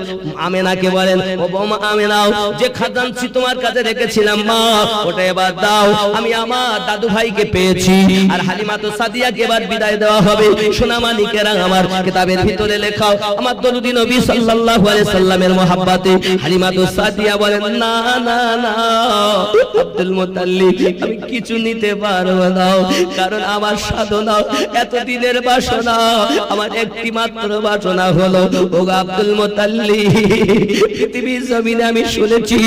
আমেনাকে বলেন, ও বৌমা আমেনা, যে খাজানচি তোমার কাছে রেখেছিলাম মা, ওটা এবার দাও, আমি আমার দাদু ভাইকে পেয়েছি। আর হালিমাতু সাদিয়াকে এবার বিদায় দেওয়া হবে। সোনা মানিকেরা, আমার কিতাবের ভিতরে লেখা আমার দরুদি নবী সাল্লাল্লাহু আলাইহি সাল্লামের মহব্বতে হালিমাতু সাদিয়া বলেন, না না না আব্দুল মুত্তালিব, আমি কিছু নিতে পারবো না, কারণ আমার সাধনা এতদিনের বাসনা, আমার একটি মাত্র বাসনা হলো, ও আব্দুল মুত্তালিব পৃথিবীর জমিনে আমি শুনেছি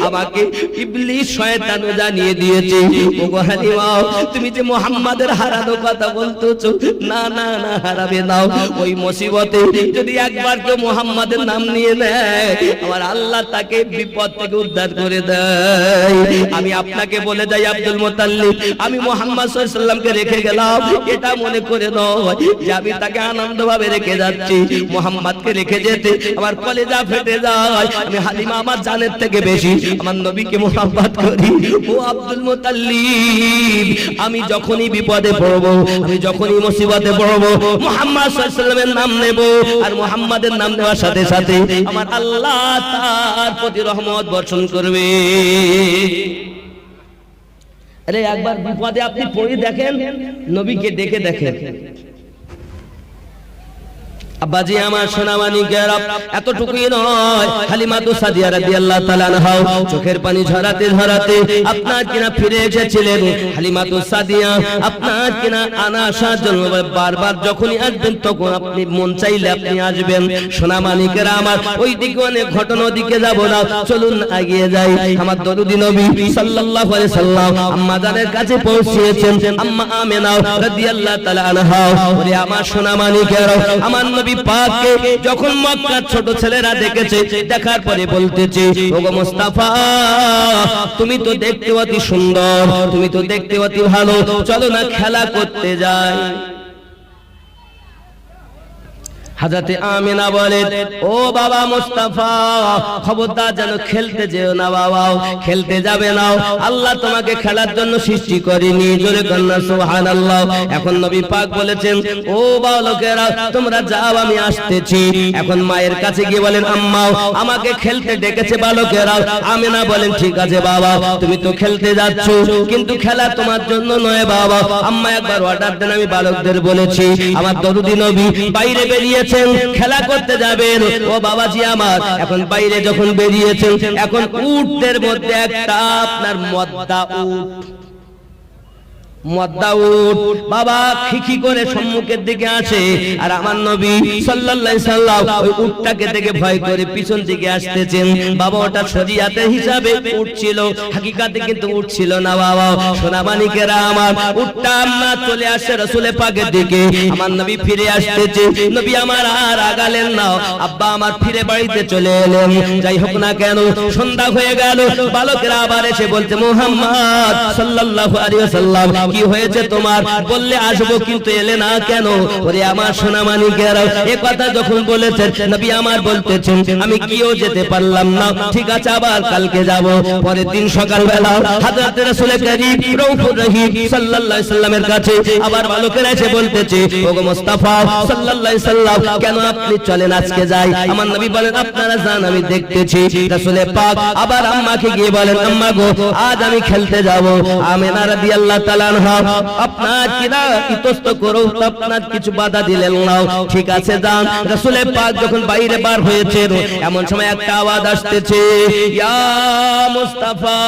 আমাকে ইবলিস শয়তান জানিয়ে দিয়েছে। ও হালিমা, তুমি যে মুহাম্মাদের হারানো কথা বলতেছো, না না না হারাবে নাও। ওই মুসিবতে যদি একবার কেউ মুহাম্মাদের নাম নিয়ে নেয়, আমার আল্লাহ তাকে বিপদ থেকে উদ্ধার করে দেয়। আমি আপনাকে বলে যাই আব্দুল মুত্তালিব, আমি মুহাম্মদ সাল্লাল্লাহু আলাইহি সাল্লামকে রেখে গেলাম, এটা মনে করে নয় যে আমি তাকে আনন্দভাবে রেখে যাচ্ছি। মুহাম্মদকে রেখে যেতে আমার কলেজা ফেটে যায়। আমি হালিমা আমার জানের থেকে বেশি আমার নবীকে মুহাব্বত করি। ও আব্দুল মুত্তালিব, আমি যখনই বিপদে পড়ব, আমি যখনই মুসিবতে পড়ব, মুহাম্মদ সাল্লাল্লাহু আলাইহি সাল্লামের নাম নেব, আর মুহাম্মাদের নাম নেওয়ার সাথে সাথে আমার আল্লাহ তার প্রতি রহমত বর্ষণ করবে। আরে একবার বিপদে আপনি পড়ে দেখেন, নবীকে ডেকে দেখেন। আব্বাজি আমার সোনা মানিকেরা, এতটুকুই নয়, হালিমাতু সাদিয়া রাদিয়াল্লাহু তাআলা আনহা চোখের পানি ঝরাতে ঝরাতে আপনার কিনা ফিরে এসেছিলেন। হালিমাতু সাদিয়া আপনার কিনা আনার জন্য বারবার যখনই আসবেন, তখন আপনি মন চাইলে আপনি আসবেন। সোনা মানিকেরা আমার, ওই দিকে অনেক ঘটনার দিকে যাব না, চলুন এগিয়ে যাই। আমার দরুদি নবী সাল্লাল্লাহু আলাইহি সাল্লাম আম্মা জানের কাছে পৌঁছেছেন, আম্মা আমেনা রাদিয়াল্লাহু তাআলা আনহা। ওরে আমার সোনা মানিকেরা, আমার পাককে যখন মক্কার ছোট ছেলেরা দেখেছে, দেখার পরে বলতেছে, ওগো মুস্তাফা, তুমি তো দেখতে অতি সুন্দর, তুমি তো দেখতে অতি ভালো, চলো না খেলা করতে যাই। হযরত আমিনা বলে, ও বাবা মুস্তাফা, খবরদার যেন খেলতে যেও না বাবা, খেলতে যাবে না, আল্লাহ তোমাকে খেলার জন্য সৃষ্টি করেনি। জোরে কন্যা সুবহানাল্লাহ। এখন নবী পাক বলেছেন, ও বালকেরা তোমরা যাও, আমি আসতেছি। এখন মায়ের কাছে গিয়ে বলেন, আম্মা আমাকে খেলতে ডেকেছে বালকেরা। আমিনা বলেন, ঠিক আছে বাবা, তুমি তো খেলতে যাচ্ছ, কিন্তু খেলা তোমার জন্য নয় বাবা। আম্মা একবার অর্ডার দেন, আমি বালকদের বলেছি আমার দরুদি নবী বাইরে বেরিয়ে খেলা করতে যাবেন। ও বাবাজি আমার, এখন বাইরে যখন বেরিয়েছেন, এখন উটদের মধ্যে একটা আপনার মদ্দা উট, মদ্দাউদ বাবা খিখি করে সম্মুখের দিকে আসে, আর আমার নবী সাল্লাল্লাহু আলাইহি সাল্লাম ওই উটটাকে দেখে ভয় করে পিছন দিকে আসতেছেন। বাবা ওটা শরীয়তের হিসাবে উঠছিল, হাকিকাতে কিন্তু উঠছিল না বাবা। সোনা মানিকেরা আমার, উটটা আমরা চলে আসে রাসূলের পাকের দিকে, আমার নবী ফিরে আসতেছে। নবী আমার আর আগালেন না, আব্বা আমার ফিরে বাড়িতে চলে এলেন। যাই হোক না কেন সন্ধ্যা হয়ে গেল, বালকেরা আবার এসে বলতে মুহাম্মদ সাল্লাল্লাহু আলাইহি ওয়াসাল্লাম কি হয়েছে তোমার? বললে আসবো কিন্তু এলে না কেন? ওরে আমার সোনা মানিকেরা, এই কথা যখন বলেছেন নবী আমার বলতেছেন আমি কিও যেতে পারলাম না, ঠিক আছে আবার কালকে যাব। পরের দিন সকালবেলা হযরত রাসূল করিম রউফুর রহিম সাল্লাল্লাহু আলাইহি সাল্লামের কাছে আবার বালকেরা এসে বলতেছে ওগো মুস্তাফা সাল্লাল্লাহু আলাইহি সাল্লাম কেন আপনি চলেন আজকে যাই? আমার নবী বলেন আপনারা যান আমি দেখতেছি। রাসূল পাক আবার আম্মাকে গিয়ে বলেন আম্মা গো আজ আমি খেলতে যাব। আমিনা রাদিয়াল্লাহু তাআলা আনহা আপনার কিনা ইতস্ত করো, আপনার কিছু বাধা দিলেন না, ঠিক আছে যান। রাসূল পাক যখন বাইরে বার হয়েছে এমন সময় একটা আওয়াজ আসতেছে ইয়া মুস্তাফা।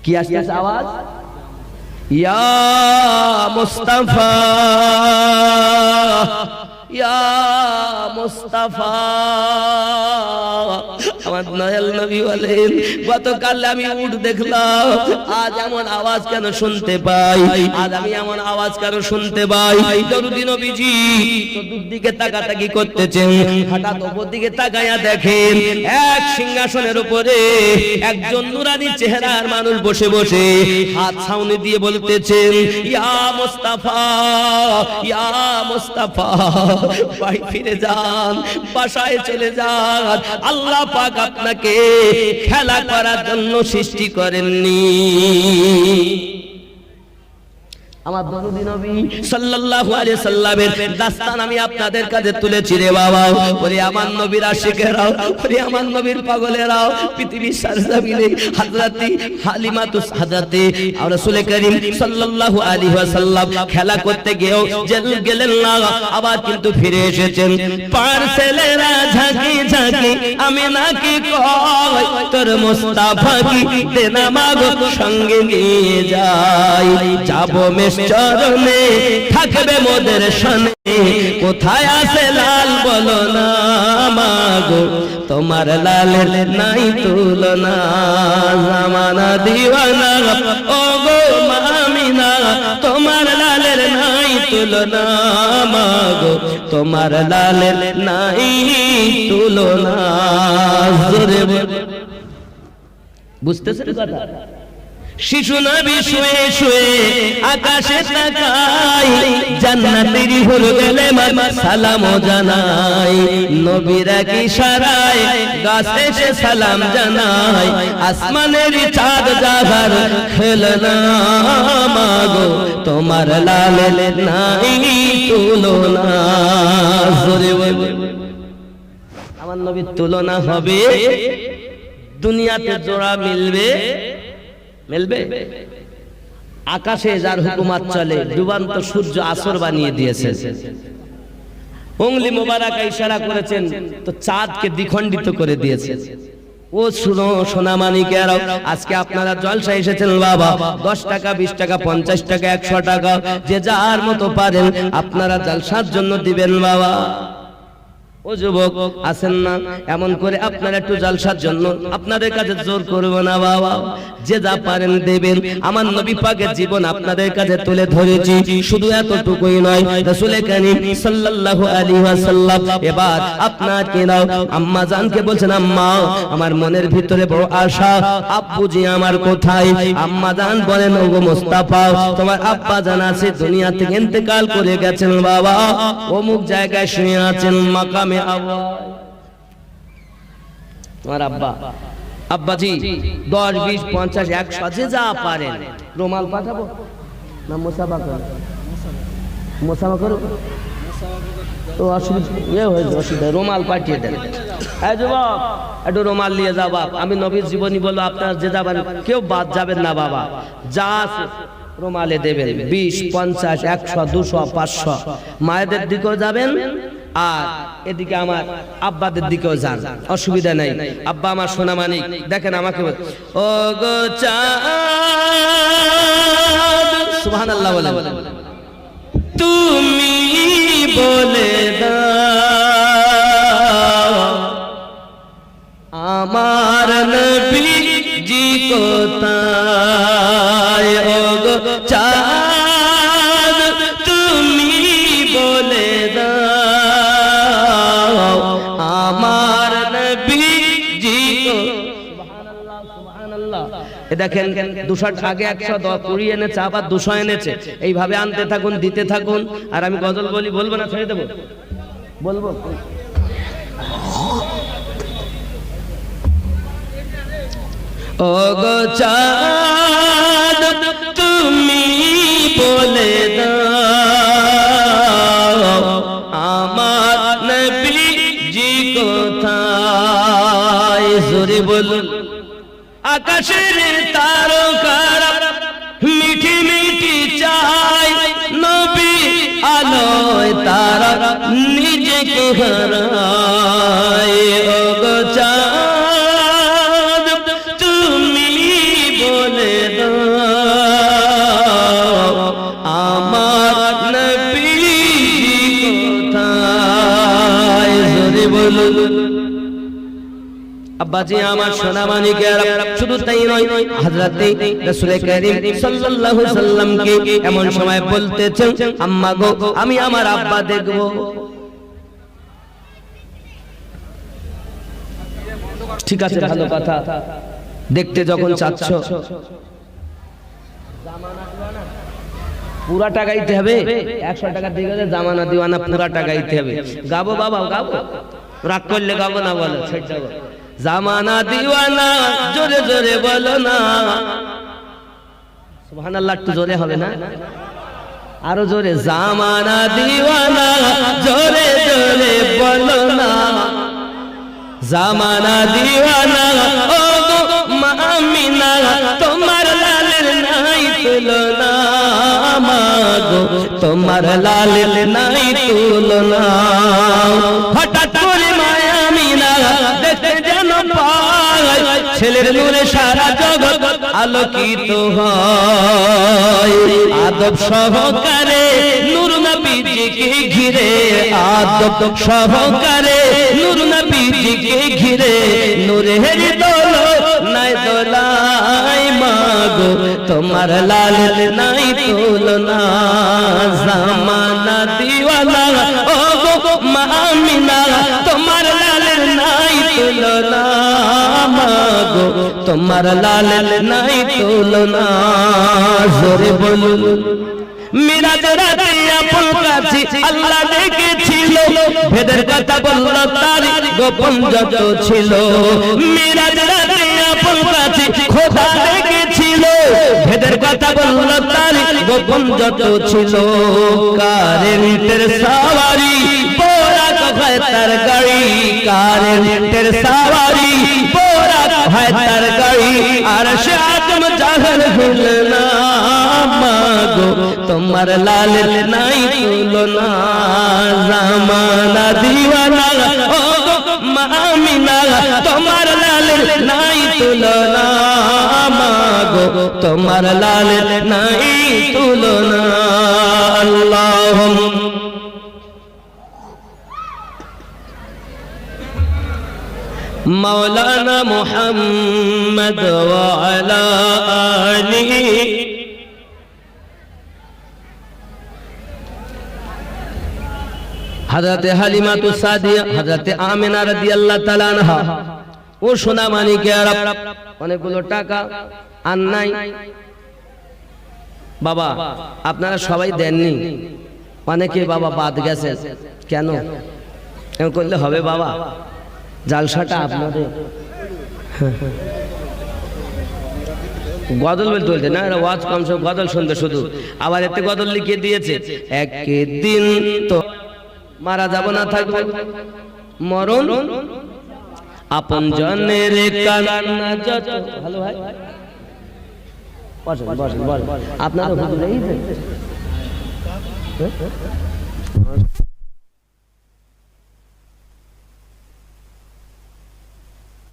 কি আসতেছে আওয়াজ? ইয়া মুস্তাফা ইয়া মুস্তাফা। আমার দয়াল নবী বলেন গতকাল আমি উট দেখলাম, আজ এমন আওয়াজ কেন শুনতে পাই? আজ আমি এমন আওয়াজ কেন শুনতে পাই? দরুদি নবীজি চতুর্দিকে তাকাতাকি করতেছেন, হঠাৎ ওপর দিকে তাকায়া দেখেন এক সিংহাসনের উপরে একজন নুরানি চেহারার মানুষ বসে বসে হাত ছাউনি দিয়ে বলতেছেন ইয়া মুস্তাফা ইয়া মুস্তাফা। ভাই ফিরে যান, বাসায় চলে যান, আল্লাহ পাক আপনাকে খেলা করার জন্য সৃষ্টি করেননি। আমার দরুদি নবী সাল্লাল্লাহু আলাইহি সাল্লামের দাস্তান আমি আপনাদের কাছে তুলেছি রে বাবা। ওরে আমার নবীর আশিকেরাও, ওরে আমার নবীর পাগলেরাও, পৃথিবীর সারজমিনে হযরতে হালিমাতু হযরতে রাসূল করিম সাল্লাল্লাহু আলাইহি ওয়াসাল্লাম খেলা করতে গিয়েও জেল গেলেন না, আবার কিন্তু ফিরে এসেছেন। পার্সেলেরা ঝাঁকি ঝাঁকি আমি নাকি কয় তোর মুস্তাফা কি দেনা মাগো সঙ্গে নিয়ে যাই। যাবো চরণে থাকবে মোদের সনে, কোথায় আছে লাল বলো না মাগো তোমার লালের নাই তুলনা। জামানা দিওয়ানা ও গো মামিনা তোমার লালের নাই তুলনা মাগো তোমার লালের নাই তুলনা। বুঝতেছেন কথা? শিশু নবী শুয়ে শুয়ে আকাশে তাকাই, জান্নাতের হুর গেলে সালাম জানাই। নবীর এক ইশারায় গাছে সে সালাম জানাই, আসমানের চাঁদ জাহার খেলনা মাগো তোমার লালের নাই তুলনা। আমার নবীর তুলনা হবে, দুনিয়াতে জোড়া মিলবে মিলবে। আকাশে যার হুকুমত চলে, ডুবান্ত সূর্য আসর বানিয়ে দিয়েছে, উংলি মোবারকা ইশারা করেছেন তো চাঁদকে দ্বিখণ্ডিত করে দিয়েছে। ও শুনো সোনা মানিকেরাও, আজকে আপনারা জলসা এসেছেন বাবা, 10 টাকা 20 টাকা 50 টাকা 100 টাকা যে যার মতো পারেন আপনারা জলসার জন্য দিবেন বাবা। ও যুবক আছেন না, এমন করে আপনারা একটু জলসার জন্য আপনাদের কাছে জোর করব না বাবা, যে যা পারেন দেবেন। আমার নবী পাকের জীবন আপনাদের কাছে তুলে ধরেছি, শুধু এতটুকুই নয়, রাসূল করিম সাল্লাল্লাহু আলাইহি ওয়াসাল্লাম এবার আপনাকে নাও আম্মা জানকে বলছেন আম্মা আমার মনের ভিতরে বড় আশা, আব্বুজি আমার কোথায়? আম্মা জান বলেন ওগো মুস্তাফা তোমার আব্বা জান আছে, দুনিয়া থেকে ইন্তেকাল করে গেছেন বাবা, অমুক জায়গায় শুয়ে আছেন মাকামে আওয়াজ। তোমার আব্বা আব্বাজি 10 20 50 100 যে যা পারেন রুমাল পাঠাবো না মুসাফা করো? মুসাফা করো তো অসুবিধা রুমাল পাঠিয়ে দেন। এই যুবক একটু রুমাল নিয়ে যাও বাপ, আমি নবীর জীবনী বলবো আপনারা যে যাবেন কেউ বাদ যাবেন না বাবা, যা রুমালে দেবেন 20 50 100 200 500। মায়েদের দিকেও যাবেন, আর এদিকে আমার আব্বাদের দিকেও যান, অসুবিধা নাই। আব্বা আমার সোনা মানিক, দেখেন আমাকে ও গো চাঁদ, সুবহানাল্লাহ বলেন, তুমি বলে দাও আমার নবীজি কোথায়, ও গো চাঁদ তুমি বলে দাও আমার নবীজি সুবহানাল্লাহ সুবহানাল্লাহ। এ দেখেন 200 আগে 120 এনেছে, আবার 200 এনেছে, এইভাবে আনতে থাকুন, দিতে থাকুন। আর আমি গজল বলি, বলবো না ছেড়ে দেবো? বলবো। ও গো চাঁদ তুমি বলে দাও আমার নবীজি কোথায়, জোরে বলুন। আকাশের তারকারা মিঠি মিঠি চাই, নবী আলোয় তারা নিজেকে হারায়, ও গো চাঁদ তুমি বলে দাও আমার নবীজি কোথায়, জোরে বলুন। আব্বাজি আমার সোনা মানিকেরা, শুধু তাই নয়, হযরতে রাসূল কারীম সাল্লাল্লাহু আলাইহি সাল্লামকে এমন সময় বলতেছেন, আম্মা গো আমি আমার আব্বা দেখব। ঠিক আছে, ভালো কথা, দেখতে যখন চাচ্ছ পুরা টাকা দিতে হবে, 100 টাকা দিয়ে গেলে জামানা দিওয়ানা পুরা টাকা দিতে হবে। গাবো বাবা গাবো, রাগ করলে গাবো না, বলো ছেড়ে যাবো। জামানা দিওয়ানা জোরে জোরে বলো না, সুবহানাল্লাহ, একটু জোরে হবে না, আরো জোরে। জামানা দিওয়ানা জোরে জোরে বলো না, জামানা দিওয়ানা ও গো মা আমিনা তোমার লালের নাই তুলনা, মা গো তোমার লালের নাই তুলনা। হঠাৎ করে মায়া আমিনা দেখতে যেন পায়, ছেলের নূরে সারা জগৎ আলোকিত হয়। আদব সহকারে নূর নবীজিকে ঘিরে, আদব সহকারে নূর নবীজিকে ঘিরে, নূরের দোলো নাই দোলাই, মা গো তোমার লালের নাই তুলনা। জামানা দিওয়ানা ও গো মা আমিনা তোমার লালের নাই তুলনা, মা গো তোমার লালের নাই তুলনা, জোরে বলুন। মিরাজ রাতে আপন কাছে আল্লাহ ডেকেছিল, ভেদের কথা বলল তার গোপন যত ছিল। মিরাজ রাতে আপন কাছে খোদা ডেকেছিল, ভেদের কথা বলল তার গোপন যত ছিল। কারেন্টের সাওয়ারি বোরাক হয় তার গাড়ি, কারেন্টের সাওয়ারি বোরাক হয় তার গাড়ি, আর সে আদম জাহান ভুল না, মা গো তোমার লালের নাই তুলনা। জামানা দিওয়ানা ও গো মা আমিনা তোমার লালের নাই তুলনা, মা গো তোমার লালের নাই তুলনা। আল্লাহুম্মা মাওলানা মুহাম্মদ ওয়া আলা আলিহি হযরতে হালিমাতু সাদিয়া, হযরতে আমিনা রাদিয়াল্লাহু তাআলা আনহা। ও সোনা মানিকেরা, অনেকগুলো টাকা আর নাই বাবা, আপনারা সবাই দেননি, অনেকে বাবা বাদ গেছেন। কেন এমন করলে হবে বাবা? জালসাটা আপনাদের গজল বলতে বলতে না, ওয়াজ কম সব গজল শুনতে শুধু, আবার এতে গজল লিখে দিয়েছে, একদিন তো মারা যাব না থাকবো, মরণ আপন জনের কান্না যত। ভালো ভাই বসেন বসেন বসেন, আপনারা হুজুর এই যে